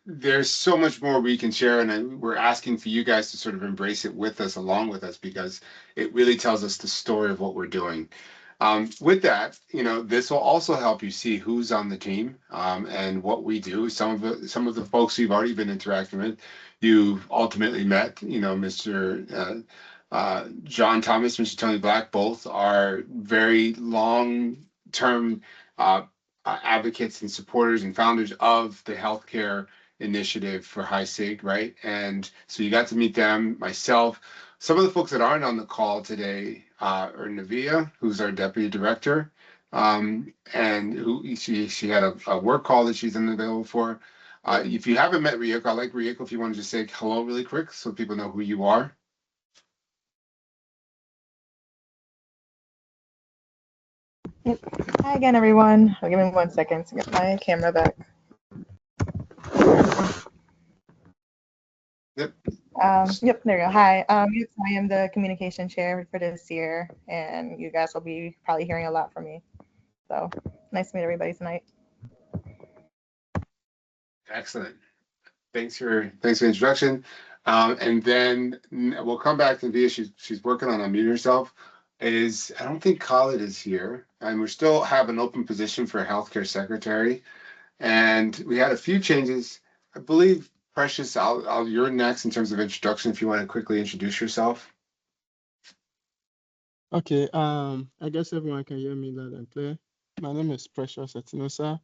there's so much more we can share, and we're asking for you guys to sort of embrace it with us, along with us, because it really tells us the story of what we're doing. With that, this will also help you see who's on the team, and what we do. Some of the folks you've already been interacting with, you've ultimately met. Mr. John Thomas, Mr. Tony Black, both are very long-term advocates and supporters and founders of the healthcare initiative for HISIG, right? And so you got to meet them, myself. Some of the folks that aren't on the call today are Navia, who's our deputy director, and who she had a work call that she's unavailable for. If you haven't met Rieko, I'd like Rieko if you want to just say hello really quick so people know who you are. Yep. Hi again, everyone. Give me 1 second to get my camera back. Yep. Yep, there you go. Hi. Yes, I am the communication chair for this year, and you guys will be probably hearing a lot from me. So nice to meet everybody tonight. Excellent. Thanks for the introduction. And then we'll come back to Via. She's working on unmuting herself. I don't think Khalid is here, and we still have an open position for a healthcare secretary. And we had a few changes. I believe, Precious, you're next in terms of introduction. If you want to quickly introduce yourself. Okay, I guess everyone can hear me loud and clear. My name is Precious Etinosa.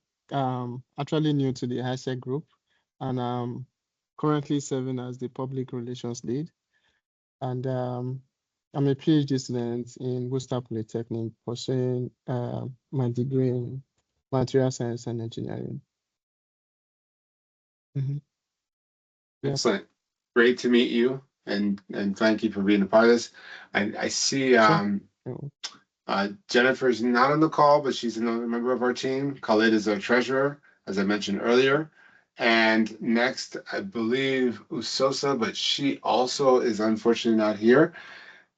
Actually new to the HISIG group, and currently serving as the public relations lead. And I'm a PhD student in Worcester Polytechnic, pursuing my degree in material science and engineering. Yep. Excellent. Great to meet you, and thank you for being a part of this. I see Jennifer's not on the call, but she's another member of our team. Khalid is our treasurer, as I mentioned earlier. And next, I believe Usosa, but she also is unfortunately not here.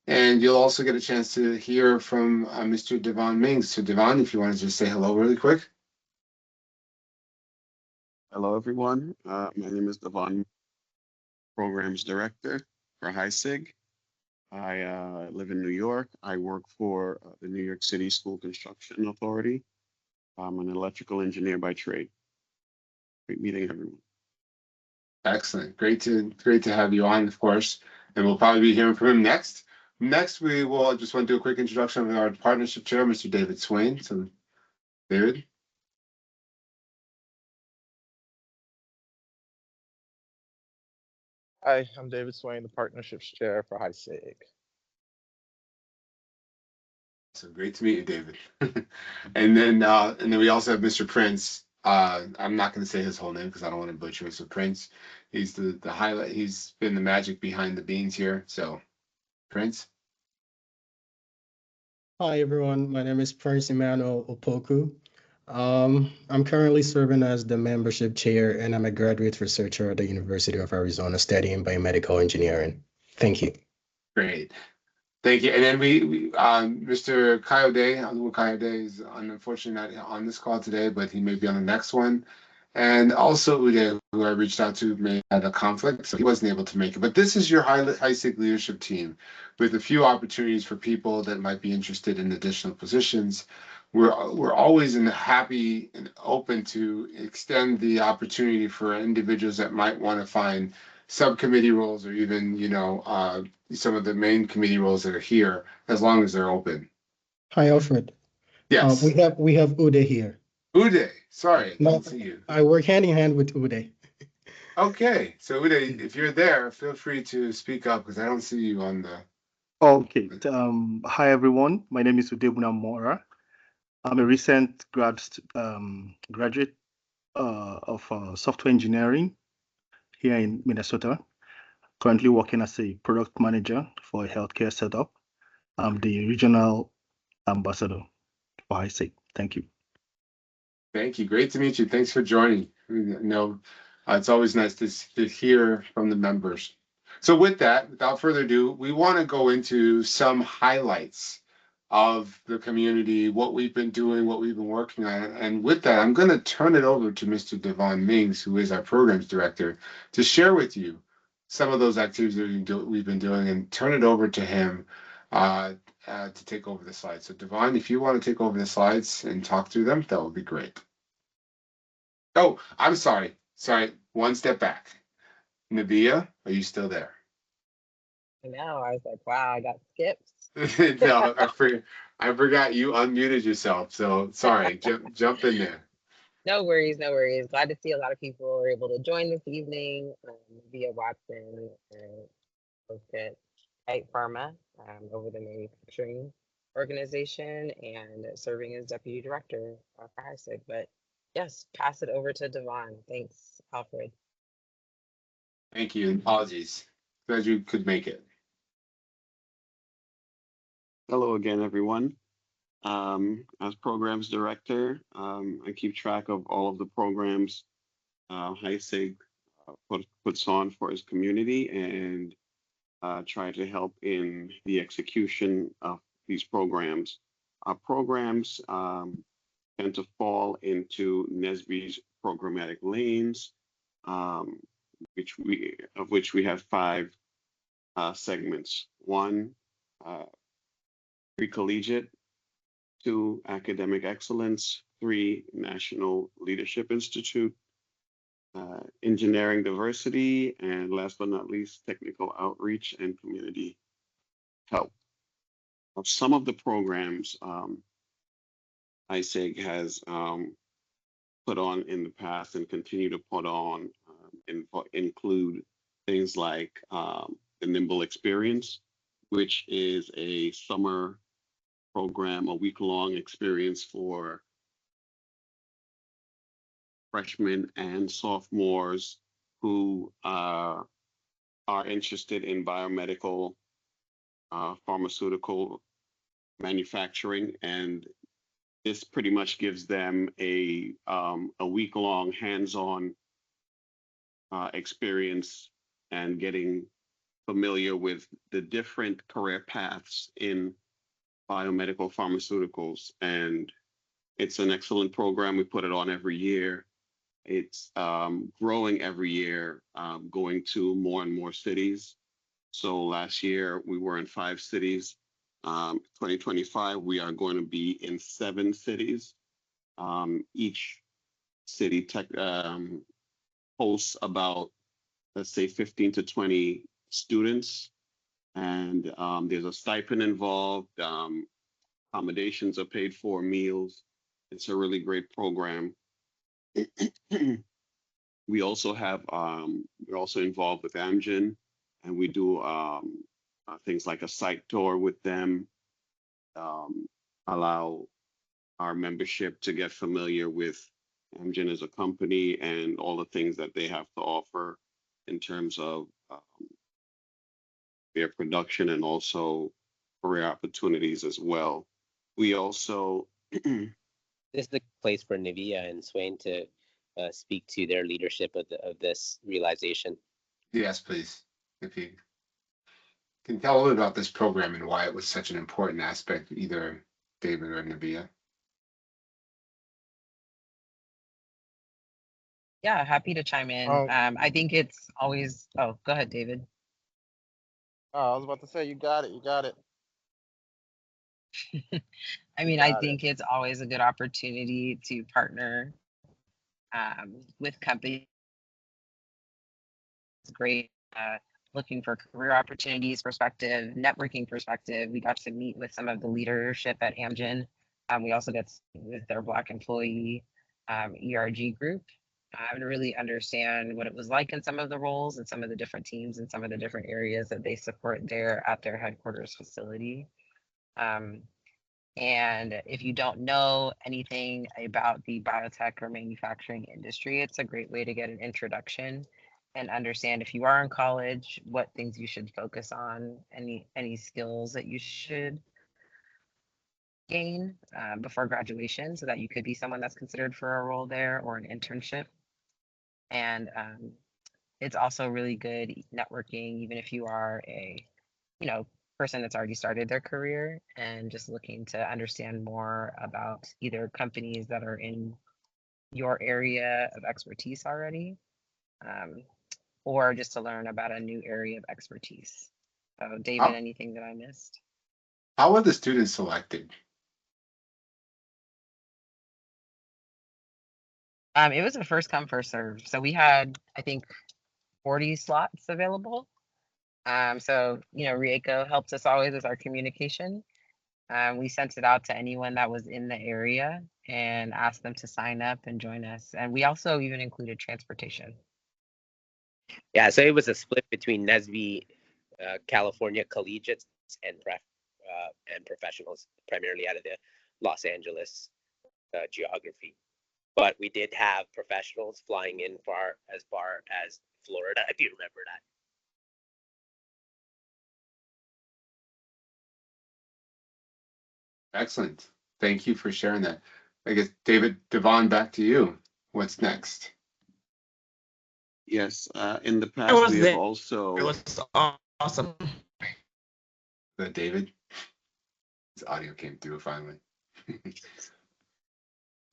And you'll also get a chance to hear from Mr. Devon Mings. So Devon, if you want to just say hello really quick. Hello, everyone. My name is Devon, Programs Director for HISIG. I live in New York. I work for the New York City School Construction Authority. I'm an electrical engineer by trade. Great meeting everyone. Excellent. Great to have you on, of course. And we'll probably be hearing from him next. Next, we will just want to do a quick introduction of our partnership chair, Mr. David Swain. So, David. Hi, I'm David Swain, the Partnerships Chair for HISIG. So great to meet you, David. and then we also have Mr. Prince. I'm not going to say his whole name because I don't want to butcher it. So Prince, he's the highlight. He's been the magic behind the beans here. So Prince. Hi, everyone. My name is Prince Emmanuel Opoku. I'm currently serving as the membership chair, and I'm a graduate researcher at the University of Arizona studying biomedical engineering. Thank you. Great. Thank you. And then Mr. Kayode is unfortunately not on this call today, but he may be on the next one. And also Uday, who I reached out to, may had a conflict, so he wasn't able to make it. But this is your HISIG leadership team with a few opportunities for people that might be interested in additional positions. We're always happy and open to extend the opportunity for individuals that might want to find subcommittee roles or even, some of the main committee roles that are here, as long as they're open. Hi, Alfred. Yes. We have Uday here. Uday, sorry, No, didn't see you. I work hand in hand with Uday. Okay, so Uday, if you're there, feel free to speak up because I don't see you on the. Okay. Hi, everyone. My name is Udebuna Mora. I'm a recent graduate of software engineering here in Minnesota. Currently working as a product manager for a healthcare setup. I'm the regional ambassador for HISIG. Thank you. Thank you. Great to meet you. Thanks for joining. It's always nice to hear from the members. So with that, without further ado, we want to go into some highlights of the community, what we've been doing, what we've been working on. And with that, I'm going to turn it over to Mr. Devon Mings, who is our programs director, to share with you some of those activities that we've been doing and turn it over to him to take over the slides. So Devon, if you want to take over the slides and talk through them, that would be great. Oh, I'm sorry. Sorry, one step back. Nabia, are you still there? No, I was like, wow, I got skipped. No, I forgot you unmuted yourself. So sorry, jump in there. No worries, no worries. Glad to see a lot of people were able to join this evening via Watson and hosted at Pharma over the manufacturing organization and serving as deputy director for HISIG. But yes, pass it over to Devon. Thanks, Alfred. Thank you, and apologies. Glad you could make it. Hello again, everyone. As programs director, I keep track of all of the programs HISIG puts on for its community and try to help in the execution of these programs. Our programs tend to fall into NSBE's programmatic lanes, which we have 5 segments. 1, pre-collegiate. 2, academic excellence. 3, National Leadership Institute. Engineering diversity, and last but not least, technical outreach and community help. Of some of the programs HISIG has put on in the past and continue to put on include things like the Nimble Experience, which is a summer program, a week-long experience for freshmen and sophomores who are interested in biomedical pharmaceutical manufacturing, and this pretty much gives them a week-long hands-on experience and getting familiar with the different career paths in biomedical pharmaceuticals. And it's an excellent program. We put it on every year. It's growing every year, going to more and more cities. So last year we were in 5 cities. 2025, we are going to be in 7 cities. Each city hosts about, let's say, 15 to 20 students. And there's a stipend involved. Accommodations are paid for, meals. It's a really great program. We also have, we're also involved with Amgen, and we do things like a site tour with them, allow our membership to get familiar with Amgen as a company and all the things that they have to offer in terms of their production and also career opportunities as well. We also This is the place for Navia and Swain to speak to their leadership of this realization. Yes, please. If you can tell a little about this program and why it was such an important aspect, either David or Nabia. Yeah, happy to chime in. I think it's always, oh, go ahead, David. I was about to say, you got it. You got it. I You mean, I got it. think it's always a good opportunity to partner with companies. It's great. Looking for career opportunities perspective, networking perspective. We got to meet with some of the leadership at Amgen. We also got to meet with their Black employee ERG group and really understand what it was like in some of the roles and some of the different teams and some of the different areas that they support there at their headquarters facility. And if you don't know anything about the biotech or manufacturing industry, it's a great way to get an introduction and understand, if you are in college, what things you should focus on, any skills that you should gain before graduation, so that you could be someone that's considered for a role there or an internship. And it's also really good networking, even if you are a person that's already started their career and just looking to understand more about either companies that are in your area of expertise already, or just to learn about a new area of expertise. So, David, anything that I missed? How were the students selected? It was a first come, first serve. So we had, I think, 40 slots available. So, Rieko helped us always with our communication. We sent it out to anyone that was in the area and asked them to sign up and join us. And we also even included transportation. Yeah, so it was a split between NSBE, California collegiates and professionals, primarily out of the Los Angeles geography. But we did have professionals flying in far as Florida, if you remember that. Excellent. Thank you for sharing that. I guess, David, Devon, back to you. What's next? Yes, in the past we have also. It was awesome. David, his audio came through finally.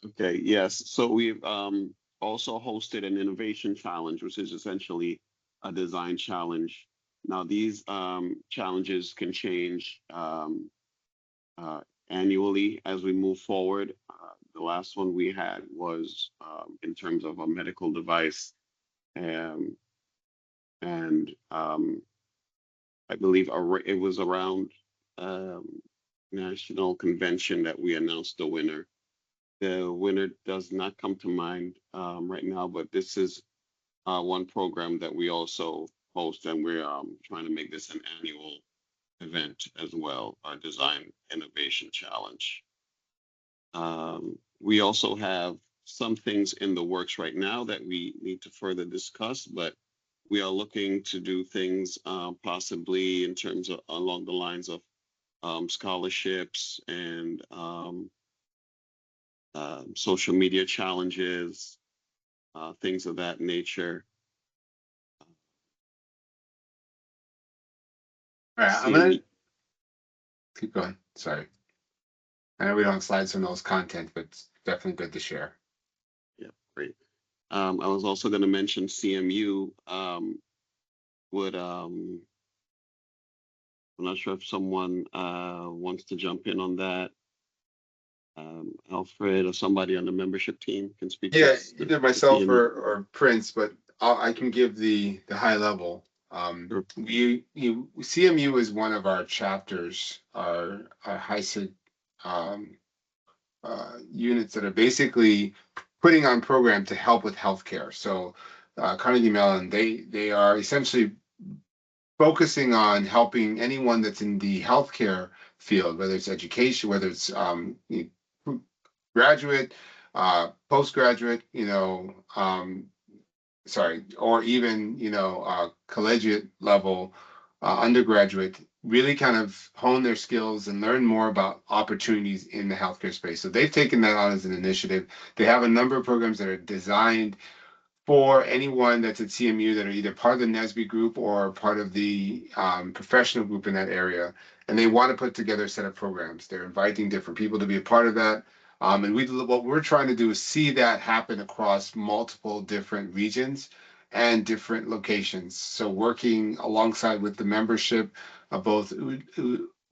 Okay, yes. So we've also hosted an innovation challenge, which is essentially a design challenge. Now, these challenges can change annually as we move forward. The last one we had was in terms of a medical device, and I believe it was around national convention that we announced the winner. The winner does not come to mind right now, but this is one program that we also host, and we're trying to make this an annual event as well, our Design Innovation Challenge. We also have some things in the works right now that we need to further discuss, but we are looking to do things possibly in terms of along the lines of scholarships and social media challenges, things of that nature. All right, I'm gonna keep going. Sorry. I know we don't have slides on those content, but it's definitely good to share. Yeah, great. I was also going to mention CMU would, I'm not sure if someone wants to jump in on that. Alfred or somebody on the membership team can speak. Yeah, either myself or Prince, but I can give the high level. Sure. CMU is one of our chapters, our HISIG units that are basically putting on program to help with healthcare. So Carnegie Mellon, they are essentially focusing on helping anyone that's in the healthcare field, whether it's education, whether it's graduate, postgraduate, or even collegiate level, undergraduate, really kind of hone their skills and learn more about opportunities in the healthcare space. So they've taken that on as an initiative. They have a number of programs that are designed for anyone that's at CMU that are either part of the NSBE group or part of the professional group in that area. And they want to put together a set of programs. They're inviting different people to be a part of that. And what we're trying to do is see that happen across multiple different regions and different locations. So working alongside with the membership of both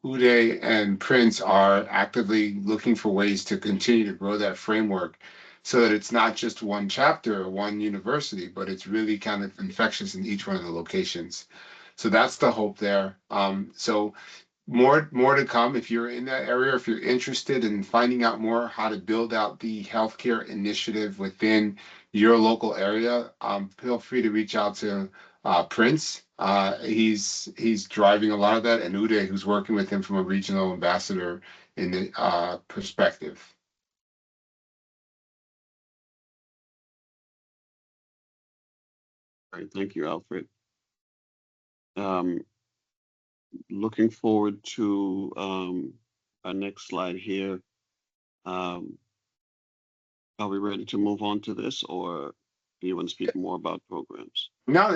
Uday and Prince are actively looking for ways to continue to grow that framework so that it's not just one chapter or one university, but it's really kind of infectious in each one of the locations. So that's the hope there. So more to come. If you're in that area, if you're interested in finding out more how to build out the healthcare initiative within your local area, feel free to reach out to Prince. He's driving a lot of that, and Uday, who's working with him from a regional ambassador in the perspective. All right, thank you, Alfred. Looking forward to our next slide here. Are we ready to move on to this, or do you want to speak more about programs? No,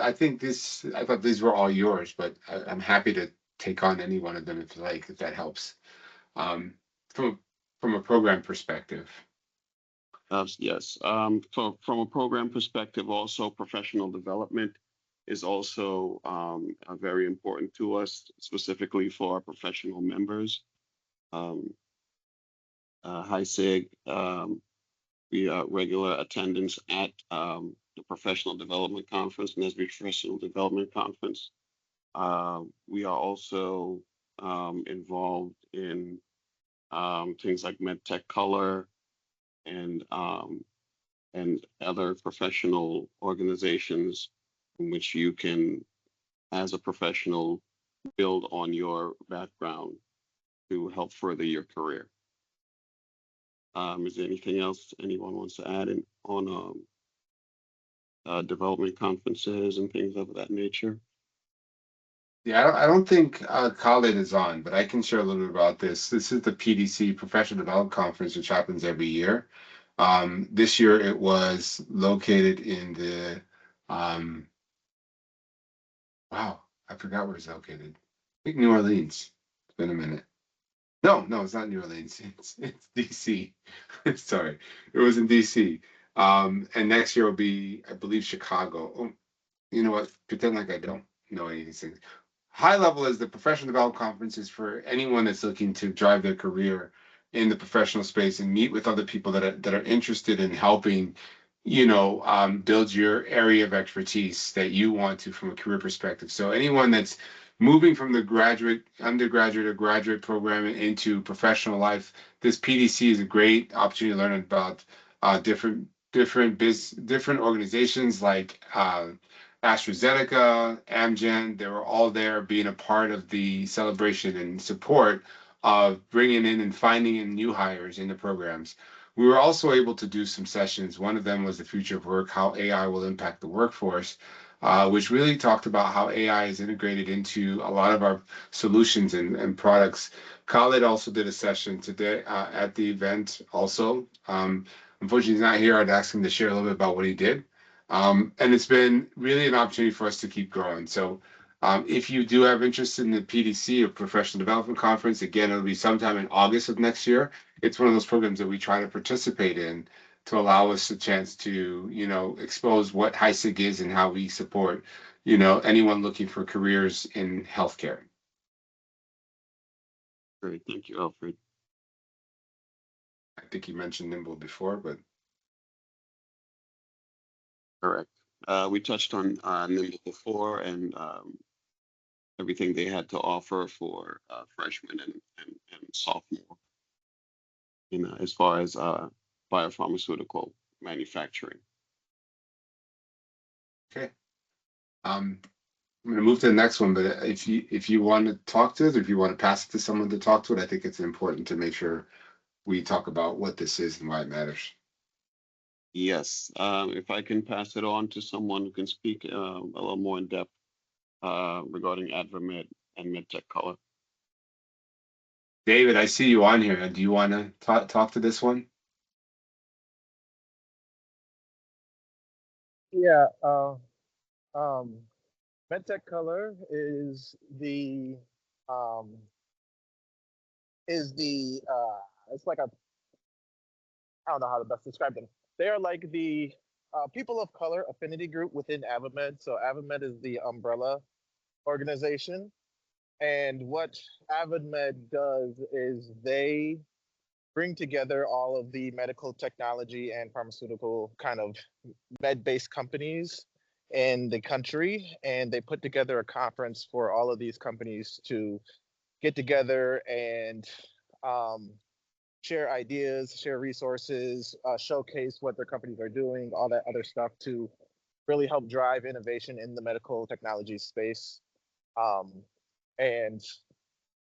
I think I thought these were all yours, but I'm happy to take on any one of them if you like, if that helps. Um, from from a program perspective. Yes. So from a program perspective, also professional development is also very important to us, specifically for our professional members. HISIG, we are regular attendance at the Professional Development Conference, NSBE Professional Development Conference. We are also involved in things like MedTech Color and other professional organizations in which you can, as a professional, build on your background to help further your career. Is there anything else anyone wants to add on development conferences and things of that nature? Yeah, I don't think Khalid is on, but I can share a little bit about this. This is the PDC Professional Development Conference, which happens every year. This year it was located in the wow, I forgot where it's located. I think New Orleans. It's been a minute. No, it's not New Orleans. It's DC. Sorry, it was in DC. And next year will be, I believe, Chicago. Oh, you know what? Pretend like I don't know any of these things. High level is the professional development conference is for anyone that's looking to drive their career in the professional space and meet with other people that are interested in helping, build your area of expertise that you want to from a career perspective. So anyone that's moving from the undergraduate or graduate program into professional life, this PDC is a great opportunity to learn about different organizations like AstraZeneca, Amgen. They were all there being a part of the celebration and support of bringing in and finding in new hires in the programs. We were also able to do some sessions. One of them was the future of work, how AI will impact the workforce, which really talked about how AI is integrated into a lot of our solutions and products. Khalid also did a session today at the event also. Unfortunately, he's not here. I'd ask him to share a little bit about what he did. And it's been really an opportunity for us to keep growing. So if you do have interest in the PDC or Professional Development Conference, again, it'll be sometime in August of next year. It's one of those programs that we try to participate in to allow us a chance to, expose what HISIG is and how we support, anyone looking for careers in healthcare. Great, thank you, Alfred. I think you mentioned Nimble before, but Correct. We touched on Nimble before and everything they had to offer for freshmen and sophomore, as far as biopharmaceutical manufacturing. okay. I'm going to move to the next one, but if you want to talk to it, if you want to pass it to someone to talk to it, I think it's important to make sure we talk about what this is and why it matters. Yes, if I can pass it on to someone who can speak a little more in depth regarding AdvaMed and MedTech Color. David, I see you on here. Do you want to talk to this one? Yeah, MedTech Color um, is the it's like a I don't know how to best describe them. They are like the people of color affinity group within AVAMED. So AVAMED is the umbrella organization. And what AVAMED does is they bring together all of the medical technology and pharmaceutical kind of med-based companies in the country, and they put together a conference for all of these companies to get together and share ideas, share resources, showcase what their companies are doing, all that other stuff to really help drive innovation in the medical technology space. And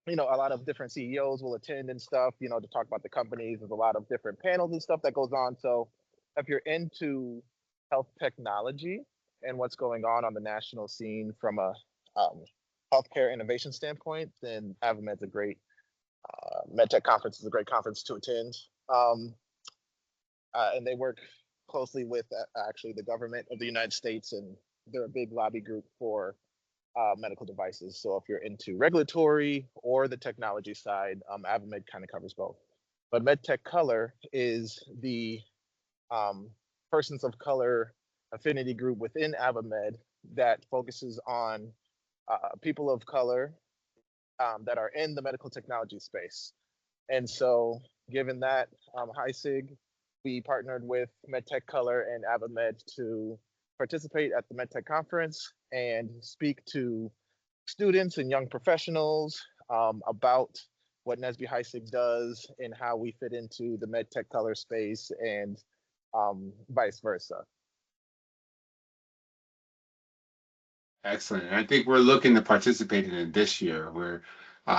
a lot of different CEOs will attend and stuff, to talk about the companies. There's a lot of different panels and stuff that goes on. So if you're into health technology and what's going on the national scene from a healthcare innovation standpoint, then AVAMED's a great MedTech conference is a great conference to attend. And they work closely with actually the government of the United States, and they're a big lobby group for medical devices. So if you're into regulatory or the technology side, AVAMED kind of covers both. But MedTech Color is the persons of color affinity group within AVAMED that focuses on people of color that are in the medical technology space. And so given that, HISIG, we partnered with MedTech Color and AVAMED to participate at the MedTech conference and speak to students and young professionals about what NSBE HISIG does and how we fit into the MedTech Color space and vice versa. Excellent. And I think we're looking to participate in it this year. We're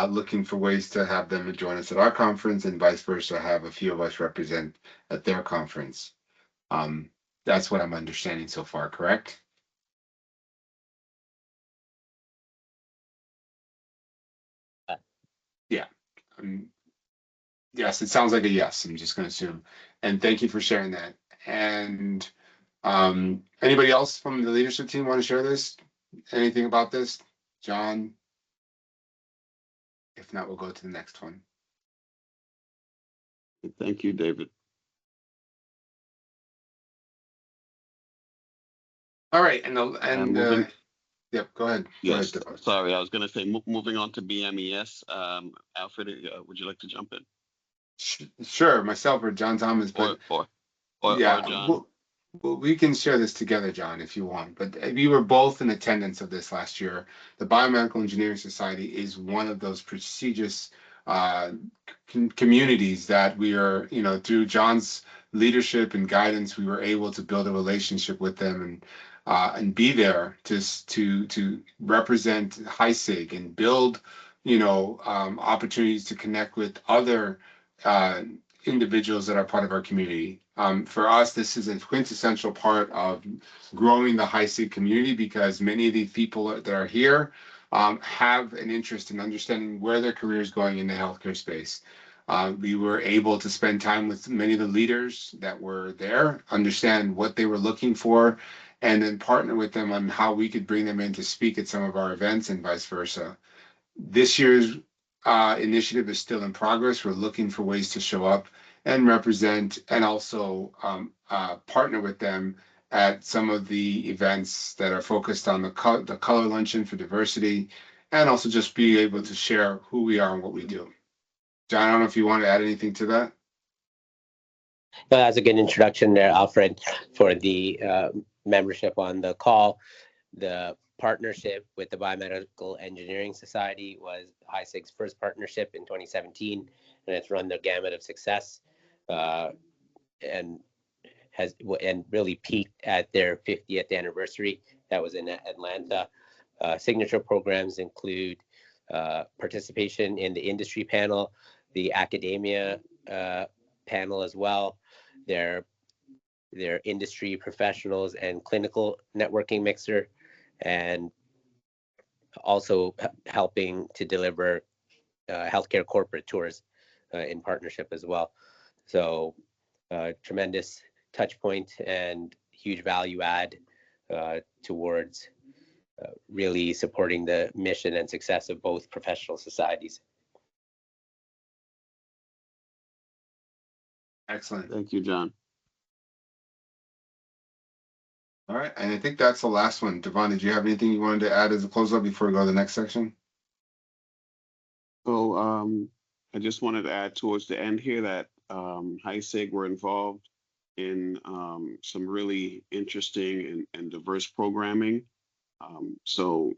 looking for ways to have them join us at our conference and vice versa, have a few of us represent at their conference. That's what I'm understanding so far, correct? Yeah. Yes, it sounds like a yes. I'm just going to assume. And thank you for sharing that. And anybody else from the leadership team want to share this? Anything about this? John? If not, we'll go to the next one. Thank you, David. All right, yep, go ahead. Yes, go ahead. Sorry, I was going to say, moving on to BMES, Alfred, would you like to jump in? Sure, myself or John Thomas, but or John. Well, we can share this together, John, if you want. But we were both in attendance of this last year. The Biomedical Engineering Society is one of those prestigious communities that we are, through John's leadership and guidance, we were able to build a relationship with them and be there to represent HISIG and build, opportunities to connect with other individuals that are part of our community. For us, this is a quintessential part of growing the HISIG community because many of the people that are here have an interest in understanding where their career is going in the healthcare space. We were able to spend time with many of the leaders that were there, understand what they were looking for, and then partner with them on how we could bring them in to speak at some of our events and vice versa. This year's initiative is still in progress. We're looking for ways to show up and represent and also partner with them at some of the events that are focused on the color luncheon for diversity and also just be able to share who we are and what we do. John, I don't know if you want to add anything to that. No, that's a good introduction there, Alfred, for the membership on the call. The partnership with the Biomedical Engineering Society was HISIG's first partnership in 2017, and it's run the gamut of success and really peaked at their 50th anniversary. That was in Atlanta. Signature programs include participation in the industry panel, the academia panel as well, their industry professionals and clinical networking mixer, and also helping to deliver healthcare corporate tours in partnership as well. So tremendous touch point and huge value add towards really supporting the mission and success of both professional societies. Excellent. Thank you, John. All right, and I think that's the last one. Devon, did you have anything you wanted to add as a closeout before we go to the next section? So I just wanted to add towards the end here that HISIG were involved in some really interesting and diverse programming. So,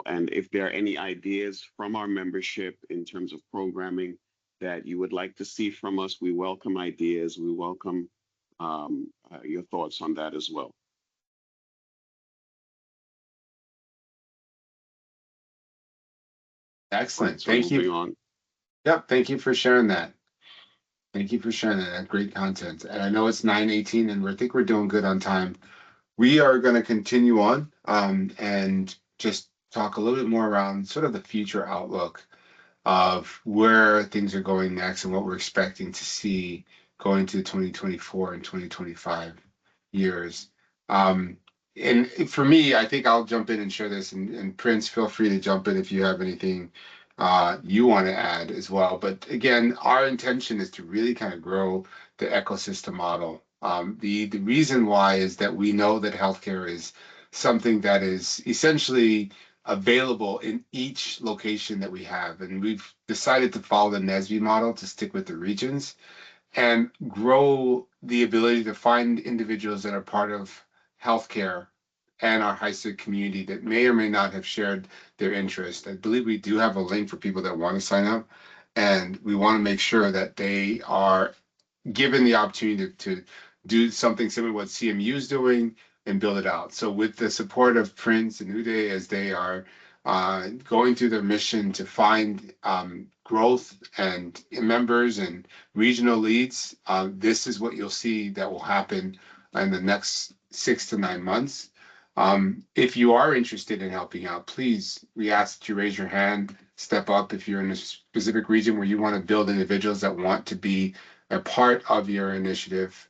and if there are any ideas from our membership in terms of programming that you would like to see from us, we welcome ideas. We welcome your thoughts on that as well. Excellent. Right, so Thank you. on. Yep. Thank you for sharing that. Thank you for sharing that. Great content. And I know it's 9:18 and I think we're doing good on time. We are going to continue on and just talk a little bit more around sort of the future outlook of where things are going next and what we're expecting to see going to 2024 and 2025 years. And for me, I think I'll jump in and share this, and Prince, feel free to jump in if you have anything you want to add as well. But again, our intention is to really kind of grow the ecosystem model. The reason why is that we know that healthcare is something that is essentially available in each location that we have. And we've decided to follow the NSBE model to stick with the regions and grow the ability to find individuals that are part of healthcare and our HISIG community that may or may not have shared their interest. I believe we do have a link for people that want to sign up, and we want to make sure that they are given the opportunity to do something similar to what CMU is doing and build it out. So with the support of Prince and Uday as they are going through their mission to find growth and members and regional leads, this is what you'll see that will happen in the next 6 to 9 months. If you are interested in helping out, please, we ask that you raise your hand, step up if you're in a specific region where you want to build individuals that want to be a part of your initiative.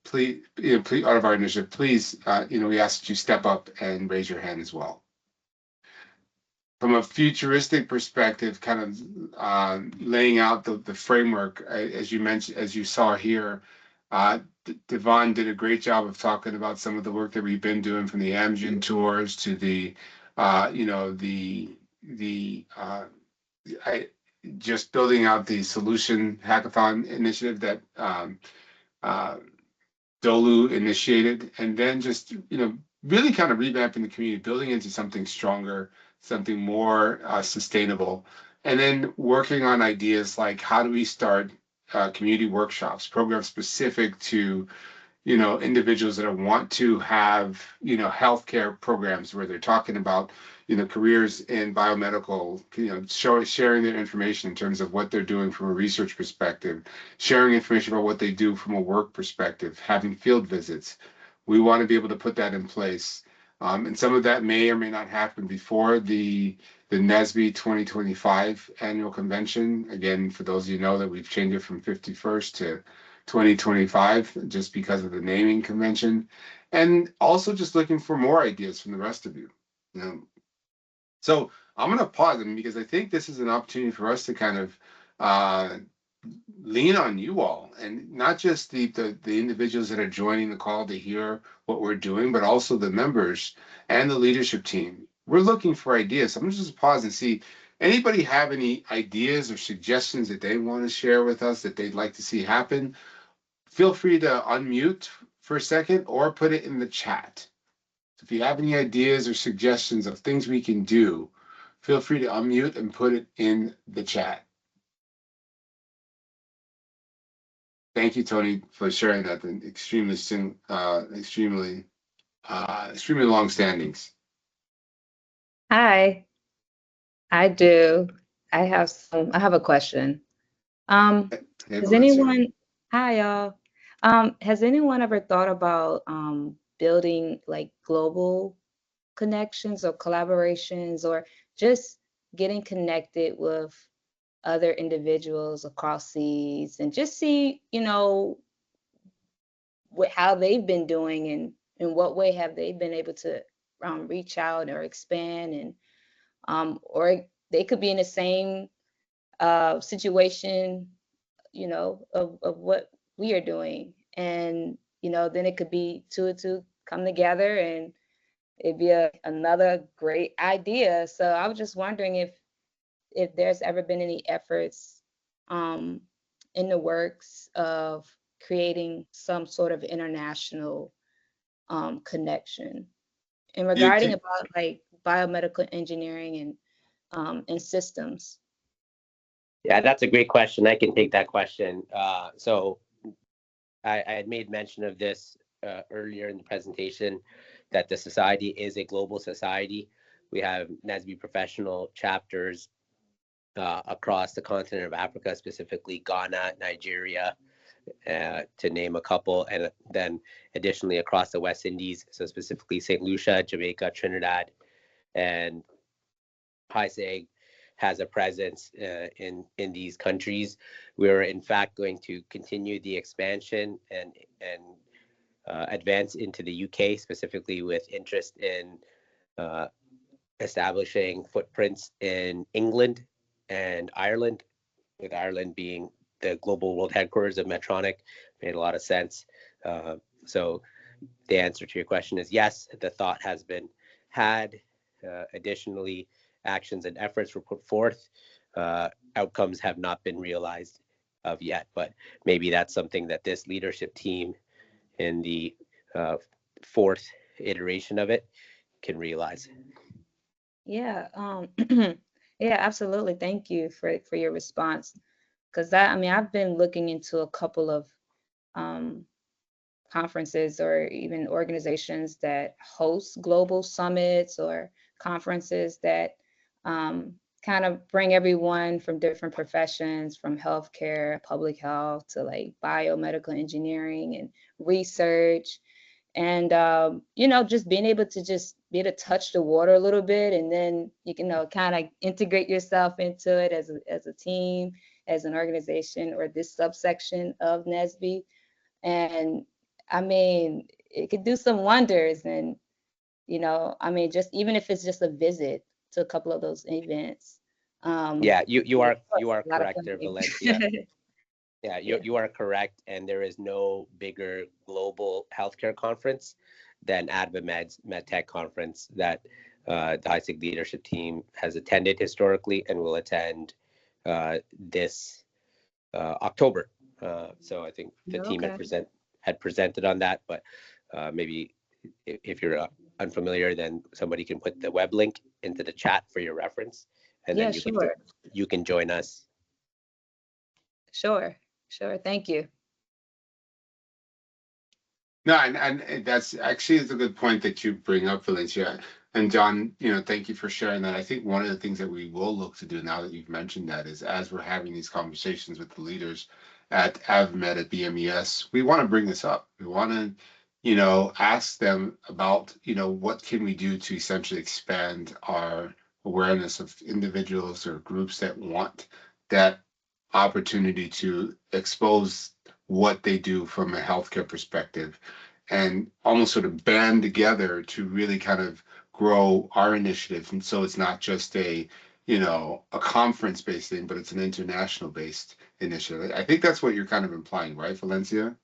Please, out of our initiative, please, we ask that you step up and raise your hand as well. From a futuristic perspective, kind of laying out the framework, as you mentioned, as you saw here, Devon did a great job of talking about some of the work that we've been doing, from the Amgen tours to the, just building out the solution hackathon initiative that Dolu initiated, and then just really kind of revamping the community, building into something stronger, something more sustainable, and then working on ideas like how do we start community workshops, programs specific to individuals that want to have healthcare programs where they're talking about careers in biomedical, sharing their information in terms of what they're doing from a research perspective, sharing information about what they do from a work perspective, having field visits. We want to be able to put that in place. And some of that may or may not happen before the NSBE 2025 annual convention. Again, for those of you know that we've changed it from 51st to 2025 just because of the naming convention, and also just looking for more ideas from the rest of you. So I'm going to pause them because I think this is an opportunity for us to kind of lean on you all, and not just the individuals that are joining the call to hear what we're doing, but also the members and the leadership team. We're looking for ideas. So I'm going to just pause and see, anybody have any ideas or suggestions that they want to share with us that they'd like to see happen? Feel free to unmute for a second or put it in the chat. So if you have any ideas or suggestions of things we can do, feel free to unmute and put it in the chat. Thank you, Tony, for sharing that. Extremely long standings. Hi, I do. I have a question. Has anyone, hi y'all. Has anyone ever thought about building like global connections or collaborations, or just getting connected with other individuals across seas and just see, how they've been doing and in what way have they been able to reach out or expand, and or they could be in the same situation, of what we are doing. And, then it could be two and two come together and it'd be another great idea. So I was just wondering if there's ever been any efforts in the works of creating some sort of international connection and You regarding take, about like biomedical engineering and systems. Yeah, that's a great question. I can take that question. So I had made mention of this earlier in the presentation, that the society is a global society. We have NSBE professional chapters across the continent of Africa, specifically Ghana, Nigeria, to name a couple, and then additionally across the West Indies, so specifically St. Lucia, Jamaica, Trinidad, and HISIG has a presence in these countries. We're in fact going to continue the expansion and advance into the UK, specifically with interest in establishing footprints in England and Ireland, with Ireland being the global world headquarters of Medtronic. Made a lot of sense. So the answer to your question is yes, the thought has been had. Additionally, actions and efforts were put forth. Outcomes have not been realized of yet, but maybe that's something that this leadership team in the fourth iteration of it can realize. Yeah, yeah, absolutely. Thank you for your response. Because I've been looking into a couple of um, conferences or even organizations that host global summits or conferences that kind of bring everyone from different professions, from healthcare, public health to like biomedical engineering and research. And just being able to just be able to touch the water a little bit, and then you can kind of integrate yourself into it as a team, as an organization, or this subsection of NSBE. And it could do some wonders. And just even if it's just a visit to a couple of those events. Yeah, you are A lot of correct there, funding. Valencia. Yeah, Yeah. you are correct, and there is no bigger global healthcare conference than AdvaMed's MedTech conference that the HISIG leadership team has attended historically and will attend this October. So I think the team Okay. had presented on that, but maybe if you're unfamiliar, then somebody can put the web link into the chat for your reference, and Yeah, then sure. you can join us. Sure. Thank you. no, and that's actually is a good point that you bring up, Valencia. And John, thank you for sharing that. I think one of the things that we will look to do now that you've mentioned that is, as we're having these conversations with the leaders at AvMed, at BMES, we want to bring this up. We want to, ask them about, what can we do to essentially expand our awareness of individuals or groups that want that opportunity to expose what they do from a healthcare perspective, and almost sort of band together to really kind of grow our initiative. And so it's not just a conference based thing, but it's an international based initiative. I think that's what you're kind of implying, right, Valencia?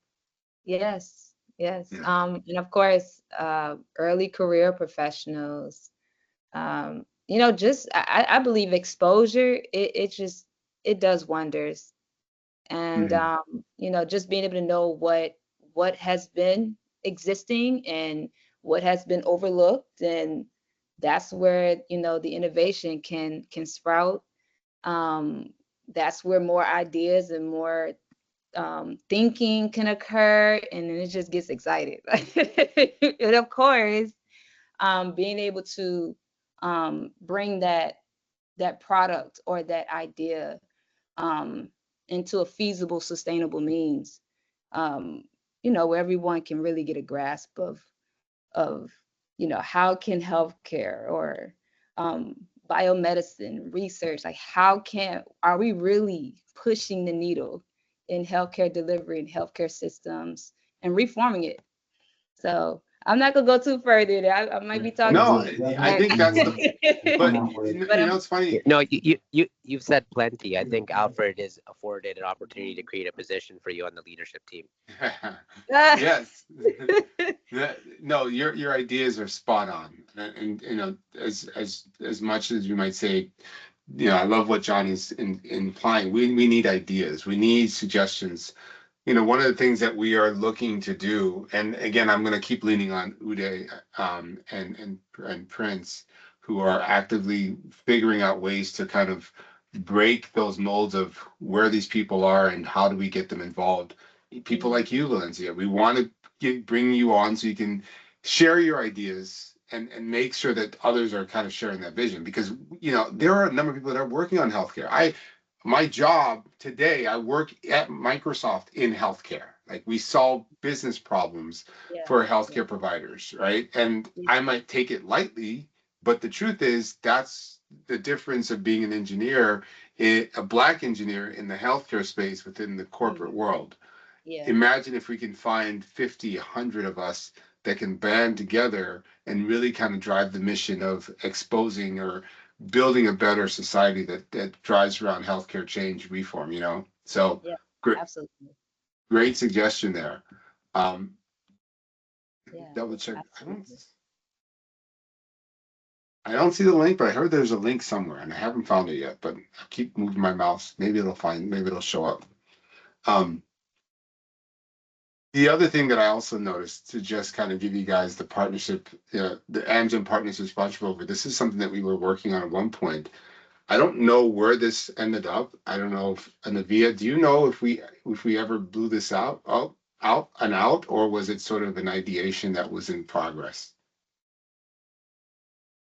Yes. Yeah. And of course, early career professionals, just I believe exposure, it does wonders. And Mhm. just being able to know what has been existing and what has been overlooked, and that's where the innovation can sprout. That's where more ideas and more thinking can occur, and then it just gets excited. And of course, being able to bring that product or that idea um, into a feasible, sustainable means, where everyone can really get a grasp of how can healthcare or biomedicine research, like are we really pushing the needle in healthcare delivery and healthcare systems and reforming it? So I'm not gonna go too further there. I might be talking No, too much. I think that's the. But But it's funny. No, you've said plenty. I think Alfred is afforded an opportunity to create a position for you on the leadership team. Yes. No, your ideas are spot on, and as much as you might say, I love what Johnny's implying. We need ideas. We need suggestions. One of the things that we are looking to do, and again, I'm going to keep leaning on Uday and Prince, who are actively figuring out ways to kind of break those molds of where these people are and how do we get them involved. People like you, Valencia, we want to bring you on so you can share your ideas and make sure that others are kind of sharing that vision, because there are a number of people that are working on healthcare. My job today, I work at Microsoft in healthcare. Like, we solve business problems for healthcare providers, right? And I might take it lightly, but the truth is that's the difference of being an engineer, a Black engineer in the healthcare space within the corporate world. Imagine if we can find 50, 100 of us that can band together and really kind of drive the mission of exposing or building a better society that drives around healthcare change reform. So great, absolutely. great suggestion there. Double check. I don't see the link, but I heard there's a link somewhere, and I haven't found it yet. But I keep moving my mouse. Maybe it'll show up. The other thing that I also noticed, to just kind of give you guys the partnership, the Amgen partnership responsible over, this is something that we were working on at one point. I don't know where this ended up. I don't know if, Anavia, do you know if we ever blew this out, or was it sort of an ideation that was in progress?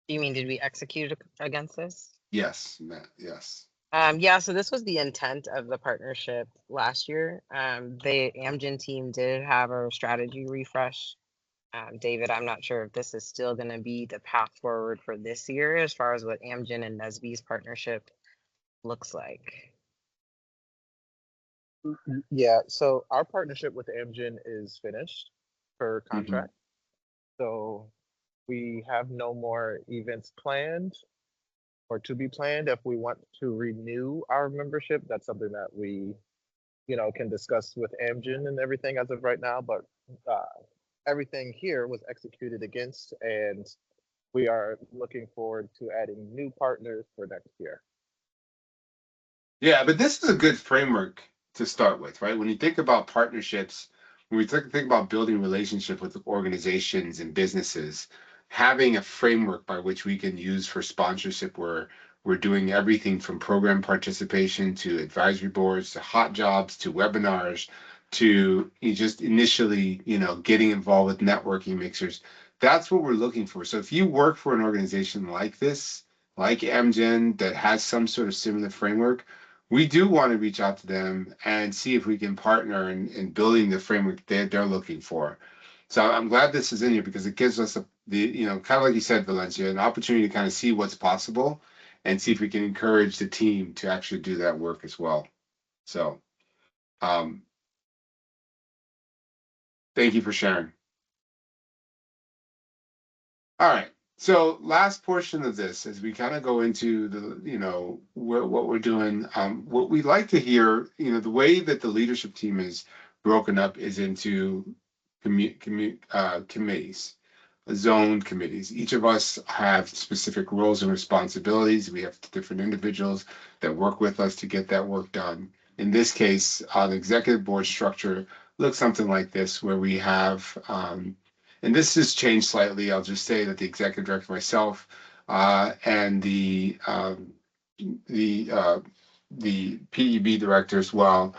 You mean, did we execute against this? Yes, Matt, yes. Yeah, so this was the intent of the partnership last year. The Amgen team did have a strategy refresh. David, I'm not sure if this is still going to be the path forward for this year as far as what Amgen and NSBE's partnership looks like. Yeah, so our partnership with Amgen is finished per contract. So we have no more events planned or to be planned. If we want to renew our membership, that's something that we, can discuss with Amgen and everything as of right now. But everything here was executed against, and we are looking forward to adding new partners for next year. Yeah, but this is a good framework to start with, right? When you think about partnerships, when we think about building relationship with organizations and businesses, having a framework by which we can use for sponsorship, where we're doing everything from program participation to advisory boards to hot jobs to webinars to just initially, getting involved with networking mixers. That's what we're looking for. So if you work for an organization like this, like Amgen, that has some sort of similar framework, we do want to reach out to them and see if we can partner in building the framework they're looking for. So I'm glad this is in here, because it gives us kind of like you said, Valencia, an opportunity to kind of see what's possible and see if we can encourage the team to actually do that work as well. So thank you for sharing. All right. So last portion of this, as we kind of go into the, what we're doing, what we like to hear, the way that the leadership team is broken up is into committees, zoned committees. Each of us have specific roles and responsibilities. We have different individuals that work with us to get that work done. In this case, the executive board structure looks something like this, where we have, and this has changed slightly. I'll just say that the executive director, myself, and the PEB director as well,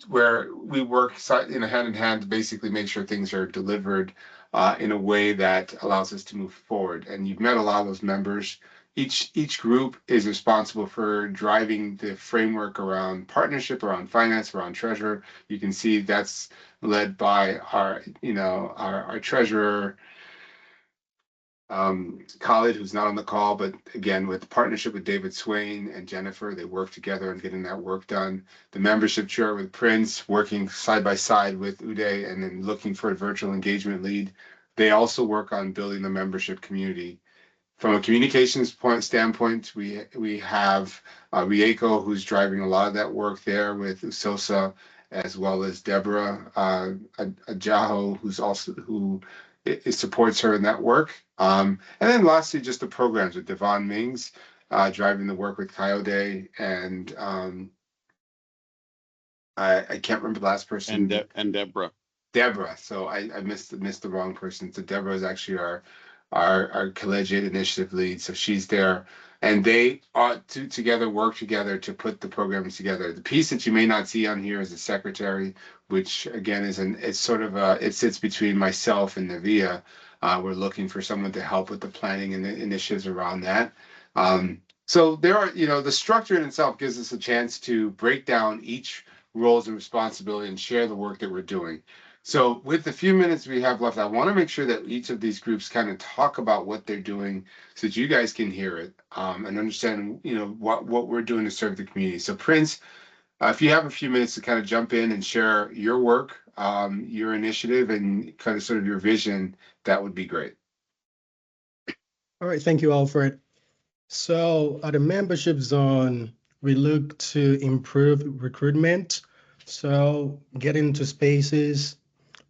where we work hand in hand to basically make sure things are delivered in a way that allows us to move forward. And you've met a lot of those members. Each group is responsible for driving the framework around partnership, around finance, around treasurer. You can see that's led by our treasurer, Khalid, who's not on the call, but again, with partnership with David Swain and Jennifer, they work together on getting that work done. The membership chair with Prince, working side by side with Uday, and then looking for a virtual engagement lead. They also work on building the membership community. From a communications standpoint, we have Rieko, who's driving a lot of that work there with Usosa, as well as Deborah Ajaho, who supports her in that work. And then lastly, just the programs with Devon Mings driving the work with Coyote, and I can't remember the last person. And Deborah. Deborah. So I missed the wrong person. So Deborah is actually our collegiate initiative lead. So she's there, and they ought to together work together to put the programs together. The piece that you may not see on here is the secretary, which again it's sort of it sits between myself and Navia. We're looking for someone to help with the planning and the initiatives around that. So there are, the structure in itself gives us a chance to break down each roles and responsibility and share the work that we're doing. So with the few minutes we have left, I want to make sure that each of these groups kind of talk about what they're doing so that you guys can hear it and understand, what we're doing to serve the community. So Prince, if you have a few minutes to kind of jump in and share your work, your initiative, and kind of sort of your vision, that would be great. All right, thank you, Alfred. So at the membership zone, we look to improve recruitment. So getting into spaces,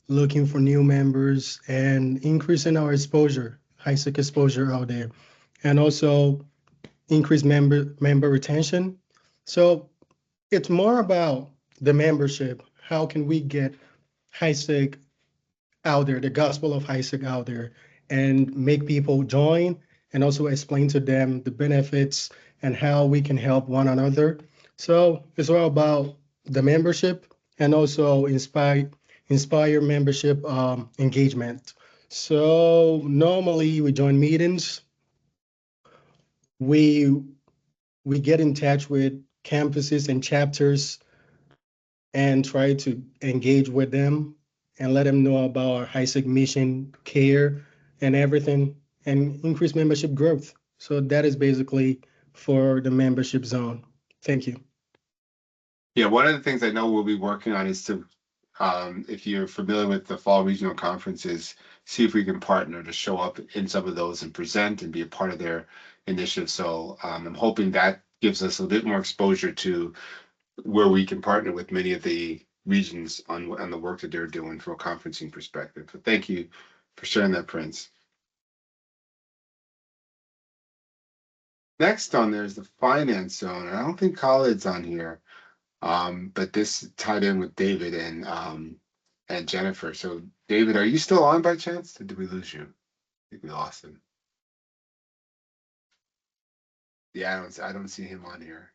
looking for new members, and increasing our exposure, HISIG exposure out there, and also increase member retention. So it's more about the membership. How can we get HISIG out there, the gospel of HISIG out there, and make people join, and also explain to them the benefits and how we can help one another. So it's all about the membership and also inspire membership engagement. So normally we join meetings, we we get in touch with campuses and chapters and try to engage with them and let them know about our HISIG mission, care, and everything, and increase membership growth. So that is basically for the membership zone. Thank you. Yeah, one of the things I know we'll be working on is to, if you're familiar with the fall regional conferences, see if we can partner to show up in some of those and present and be a part of their initiative. So I'm hoping that gives us a bit more exposure to where we can partner with many of the regions on the work that they're doing from a conferencing perspective. But thank you for sharing that, Prince. Next on there is the finance zone. I don't think Khalid's on here. But this tied in with David and Jennifer. So David, are you still on by chance? Or did we lose you? I think we lost him. Yeah, I don't see him on here.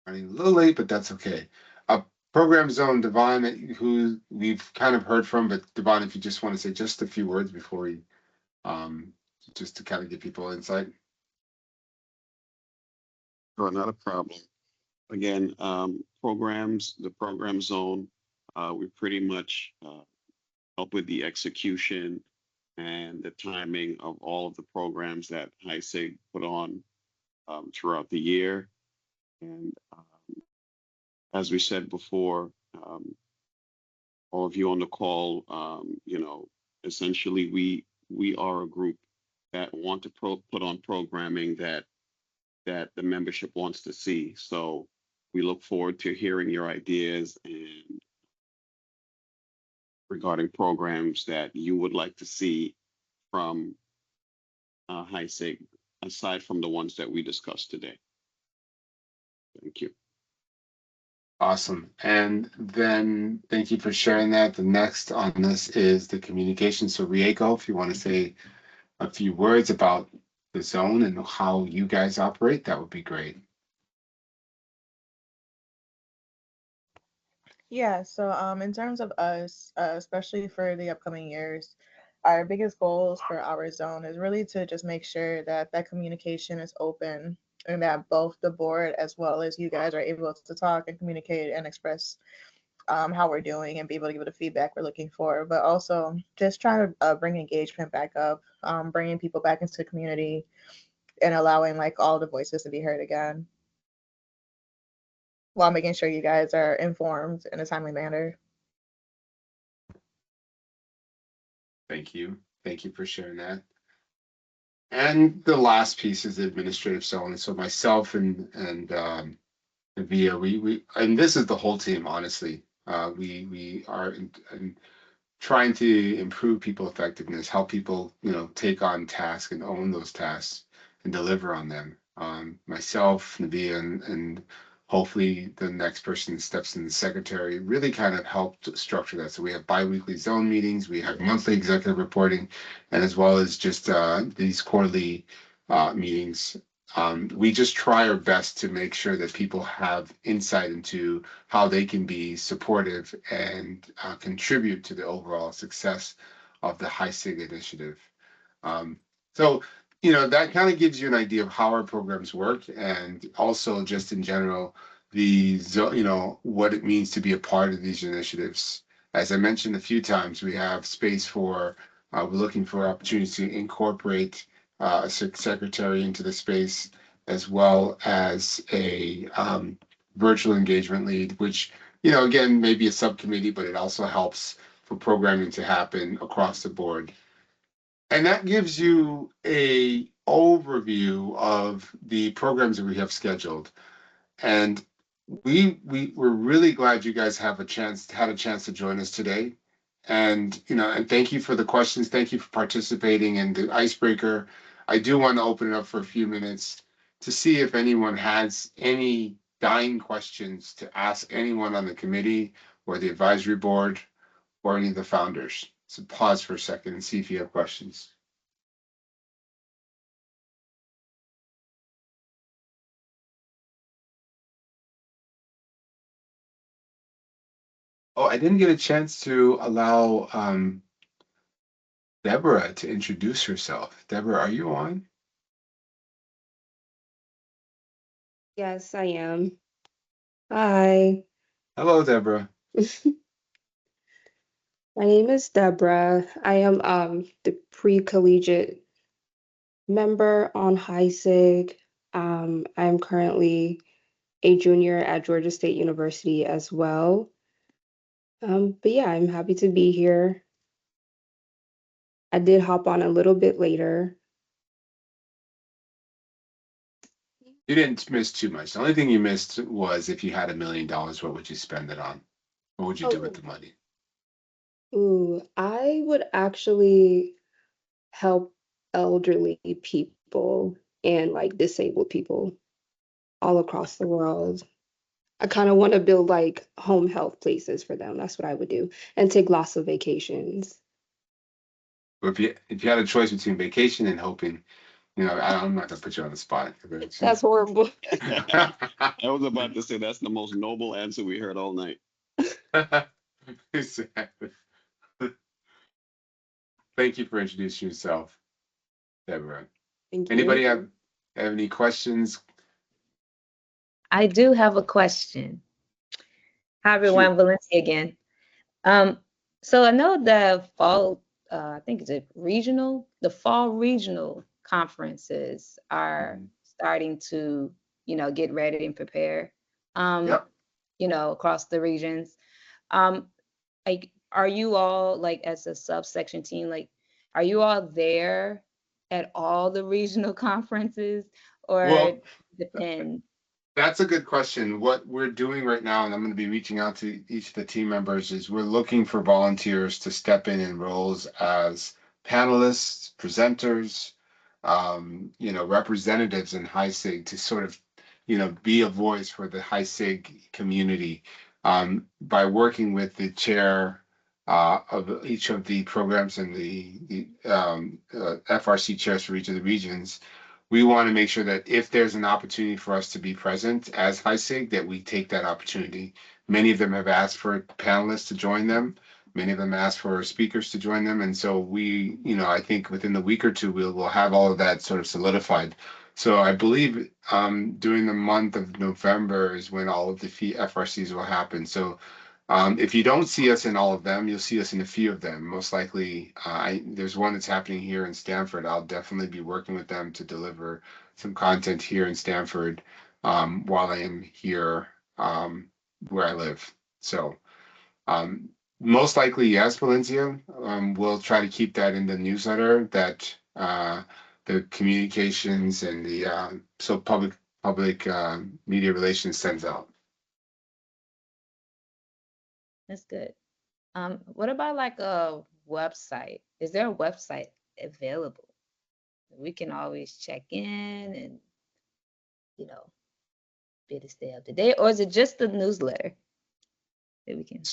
Running a little late, but that's okay. Program zone, Devon, who we've kind of heard from, but Devon, if you just want to say just a few words before we just to kind of give people insight. Sure, not a problem. Again, the program zone, we pretty much help with the execution and the timing of all of the programs that HISIG put on throughout the year. And as we said before, all of you on the call, essentially we are a group that want to put on programming that the membership wants to see. So we look forward to hearing your ideas and regarding programs that you would like to see from HISIG, aside from the ones that we discussed today. Thank you. Awesome. And then thank you for sharing that. The next on this is the communication. So Rieko, if you want to say a few words about the zone and how you guys operate, that would be great. Yeah, so in terms of us, especially for the upcoming years, our biggest goals for our zone is really to just make sure that that communication is open and that both the board as well as you guys are able to talk and communicate and express how we're doing and be able to give the feedback we're looking for, but also just trying to bring engagement back up, bringing people back into the community and allowing like all the voices to be heard again while making sure you guys are informed in a timely manner. Thank you. Thank you for sharing that. And the last piece is the administrative selling. So myself and Via, we and this is the whole team, honestly. We are in trying to improve people effectiveness, help people, take on tasks and own those tasks and deliver on them. Myself, Navia, and hopefully the next person that steps in, the secretary, really kind of helped structure that. So we have biweekly zone meetings, we have monthly executive reporting, and as well as just these quarterly meetings. We just try our best to make sure that people have insight into how they can be supportive and contribute to the overall success of the HISIG initiative. So, that kind of gives you an idea of how our programs work, and also just in general, what it means to be a part of these initiatives. As I mentioned a few times, we have space for, we're looking for opportunities to incorporate a secretary into the space, as well as a virtual engagement lead, which, again, maybe a subcommittee, but it also helps for programming to happen across the board. And that gives you a overview of the programs that we have scheduled. And we're really glad you guys had a chance to join us today. And and thank you for the questions. Thank you for participating in the icebreaker. I do want to open it up for a few minutes to see if anyone has any dying questions to ask anyone on the committee or the advisory board or any of the founders. So pause for a second and see if you have questions. Oh, I didn't get a chance to allow Deborah to introduce herself. Deborah, are you on? Yes, I am. Hi. Hello, Deborah. My name is Deborah. I am the pre-collegiate member on HISIG. I'm currently a junior at Georgia State University as well. But yeah, I'm happy to be here. I did hop on a little bit later. You didn't miss too much. The only thing you missed was if you had $1 million, what would you spend it on? What would you do with the money? Ooh, I would actually help elderly people and like disabled people all across the world. I kind of want to build like home health places for them. That's what I would do, and take lots of vacations. Or if you had a choice between vacation and hoping, I'm not gonna put you on the spot. That's horrible. I was about to say that's the most noble answer we heard all night. Exactly. Thank you for introducing yourself, Deborah. Thank Anybody you. have any questions? I do have a question. Hi, everyone. Valencia again. So I know the fall, I think it's the fall regional conferences are starting to, get ready and prepare, across the regions. Like, are you all like as a subsection team, like, are you all there at all the regional conferences, or Well, depend? that's a good question. What we're doing right now, and I'm going to be reaching out to each of the team members, is we're looking for volunteers to step in roles as panelists, presenters, representatives in HISIG to sort of, be a voice for the HISIG community by working with the chair of each of the programs and the FRC chairs for each of the regions. We want to make sure that if there's an opportunity for us to be present as HISIG, that we take that opportunity. Many of them have asked for panelists to join them. Many of them asked for speakers to join them. And so we, I think within the week or two, we'll have all of that sort of solidified. So I believe during the month of November is when all of the FRCs will happen. So If you don't see us in all of them, you'll see us in a few of them. Most likely, there's one that's happening here in Stanford. I'll definitely be working with them to deliver some content here in Stanford while I am here where I live. So most likely, yes, Valencia. We'll try to keep that in the newsletter that the communications and the public media relations sends out. That's good. What about like a website? Is there a website available? We can always check in and, you know, be able to stay up to date, or is it just the newsletter that we can?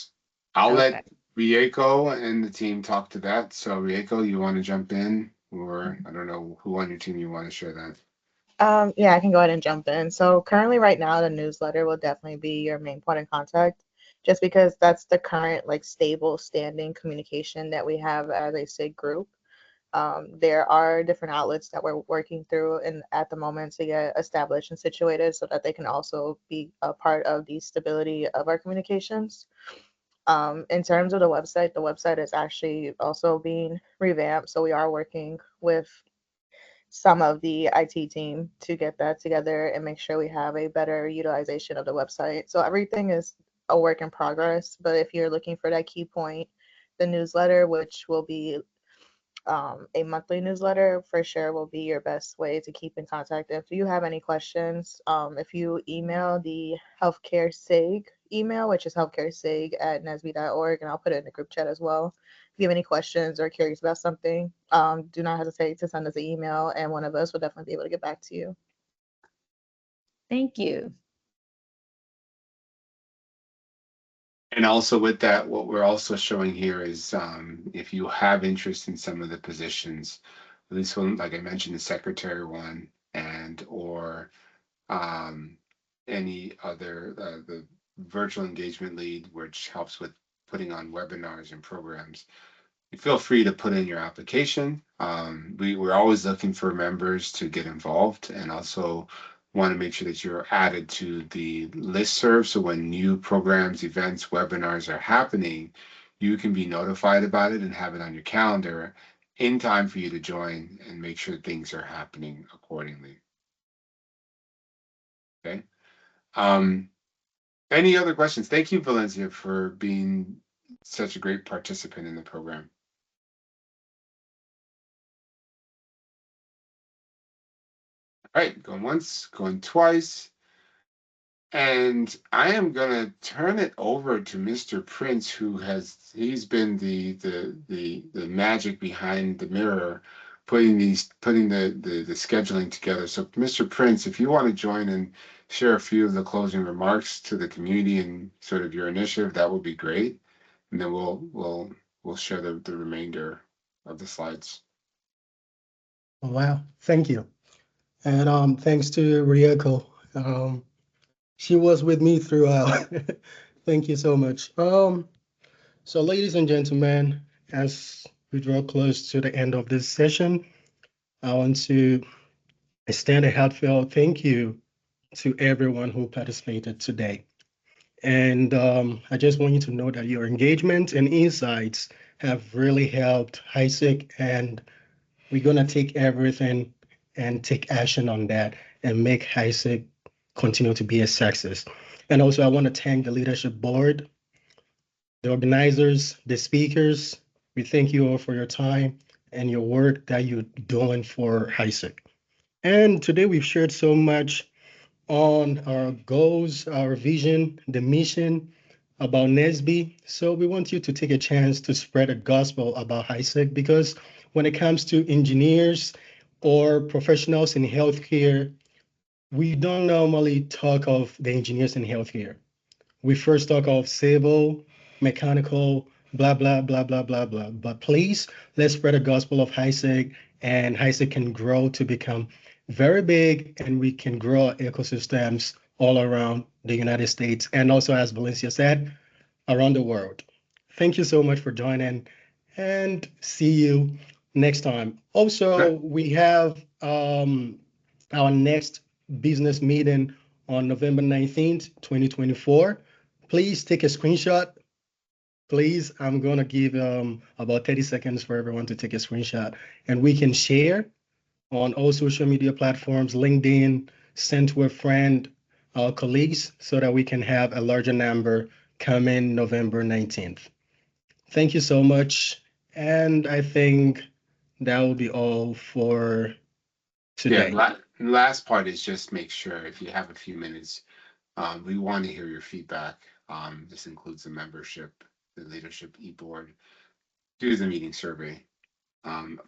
I'll Okay. let Rieko and the team talk to that. So Rieko, you want to jump in, or I don't know who on your team you want to share that. Yeah, I can go ahead and jump in. So currently right now, the newsletter will definitely be your main point of contact, just because that's the current like stable standing communication that we have as a SIG group. There are different outlets that we're working through and at the moment to get established and situated so that they can also be a part of the stability of our communications. In terms of the website is actually also being revamped. So we are working with some of the IT team to get that together and make sure we have a better utilization of the website. So everything is a work in progress. But if you're looking for that key point, the newsletter, which will be a monthly newsletter, for sure will be your best way to keep in contact. If you have any questions, if you email the healthcaresig email, which is healthcaresig@nsbe.org, and I'll put it in the group chat as well. If you have any questions or curious about something, do not hesitate to send us an email, and one of us will definitely be able to get back to you. Thank you. And also with that, what we're also showing here is if you have interest in some of the positions, at least one, like I mentioned, the secretary one, and or any other, the virtual engagement lead, which helps with putting on webinars and programs, you feel free to put in your application. We're always looking for members to get involved, and also want to make sure that you're added to the listserv. So when new programs, events, webinars are happening, you can be notified about it and have it on your calendar in time for you to join and make sure things are happening accordingly. Okay. Any other questions? Thank you, Valencia, for being such a great participant in the program. All right, going once, going twice. And I am gonna turn it over to Mr. Prince, he's been the magic behind the mirror, putting the scheduling together. So Mr. Prince, if you want to join and share a few of the closing remarks to the community and sort of your initiative, that would be great. And then we'll share the remainder of the slides. Wow, thank you. And thanks to Rieko. She was with me throughout. Thank you so much. So ladies and gentlemen, as we draw close to the end of this session, I want to extend a heartfelt thank you to everyone who participated today. And I just want you to know that your engagement and insights have really helped HISIG, and we're going to take everything and take action on that and make HISIG continue to be a success. And also, I want to thank the leadership board, the organizers, the speakers. We thank you all for your time and your work that you're doing for HISIG. And today we've shared so much on our goals, our vision, the mission about NSBE. So we want you to take a chance to spread the gospel about HISIG, because when it comes to engineers or professionals in healthcare, we don't normally talk of the engineers in healthcare. We first talk of civil, mechanical, blah, blah, blah, blah, blah, blah. But please, let's spread the gospel of HISIG, and HISIG can grow to become very big, and we can grow our ecosystems all around the United States, and also, as Valencia said, around the world. Thank you so much for joining, and see you next time. Also, we have our next business meeting on November 19th, 2024. Please take a screenshot please, I'm going to give about 30 seconds for everyone to take a screenshot, and we can share on all social media platforms, LinkedIn, send to a friend, colleagues, so that we can have a larger number coming November 19th. Thank you so much. And I think that will be all for today. Yeah, last part is just make sure if you have a few minutes, we want to hear your feedback. This includes the membership, the leadership e-board, do the meeting survey.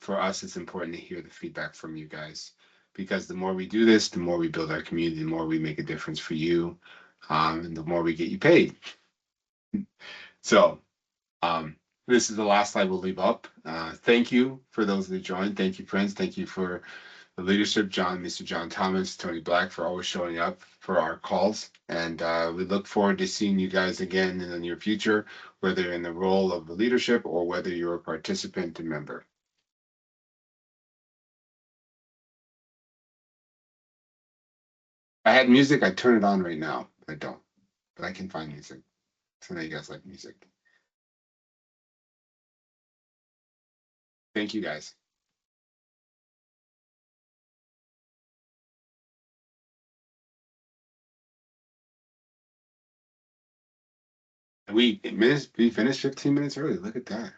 For us, it's important to hear the feedback from you guys, because the more we do this, the more we build our community, the more we make a difference for you, and the more we get you paid. So this is the last slide we'll leave up. Thank you for those that joined. Thank you, friends. Thank you for the leadership, Mr. John Thomas, Tony Black, for always showing up for our calls. And we look forward to seeing you guys again in the near future, whether in the role of the leadership or whether you're a participant and member. If I had music, I'd turn it on right now, but I don't. But I can find music. So now you guys like music. Thank you, guys. We finished 15 minutes early. Look at that.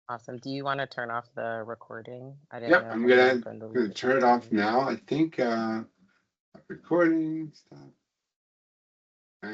Awesome. Do you want to turn off the recording? I didn't Yep, know I'm if anyone gonna, from the gonna leadership turn it off team- now. I think recording stop. And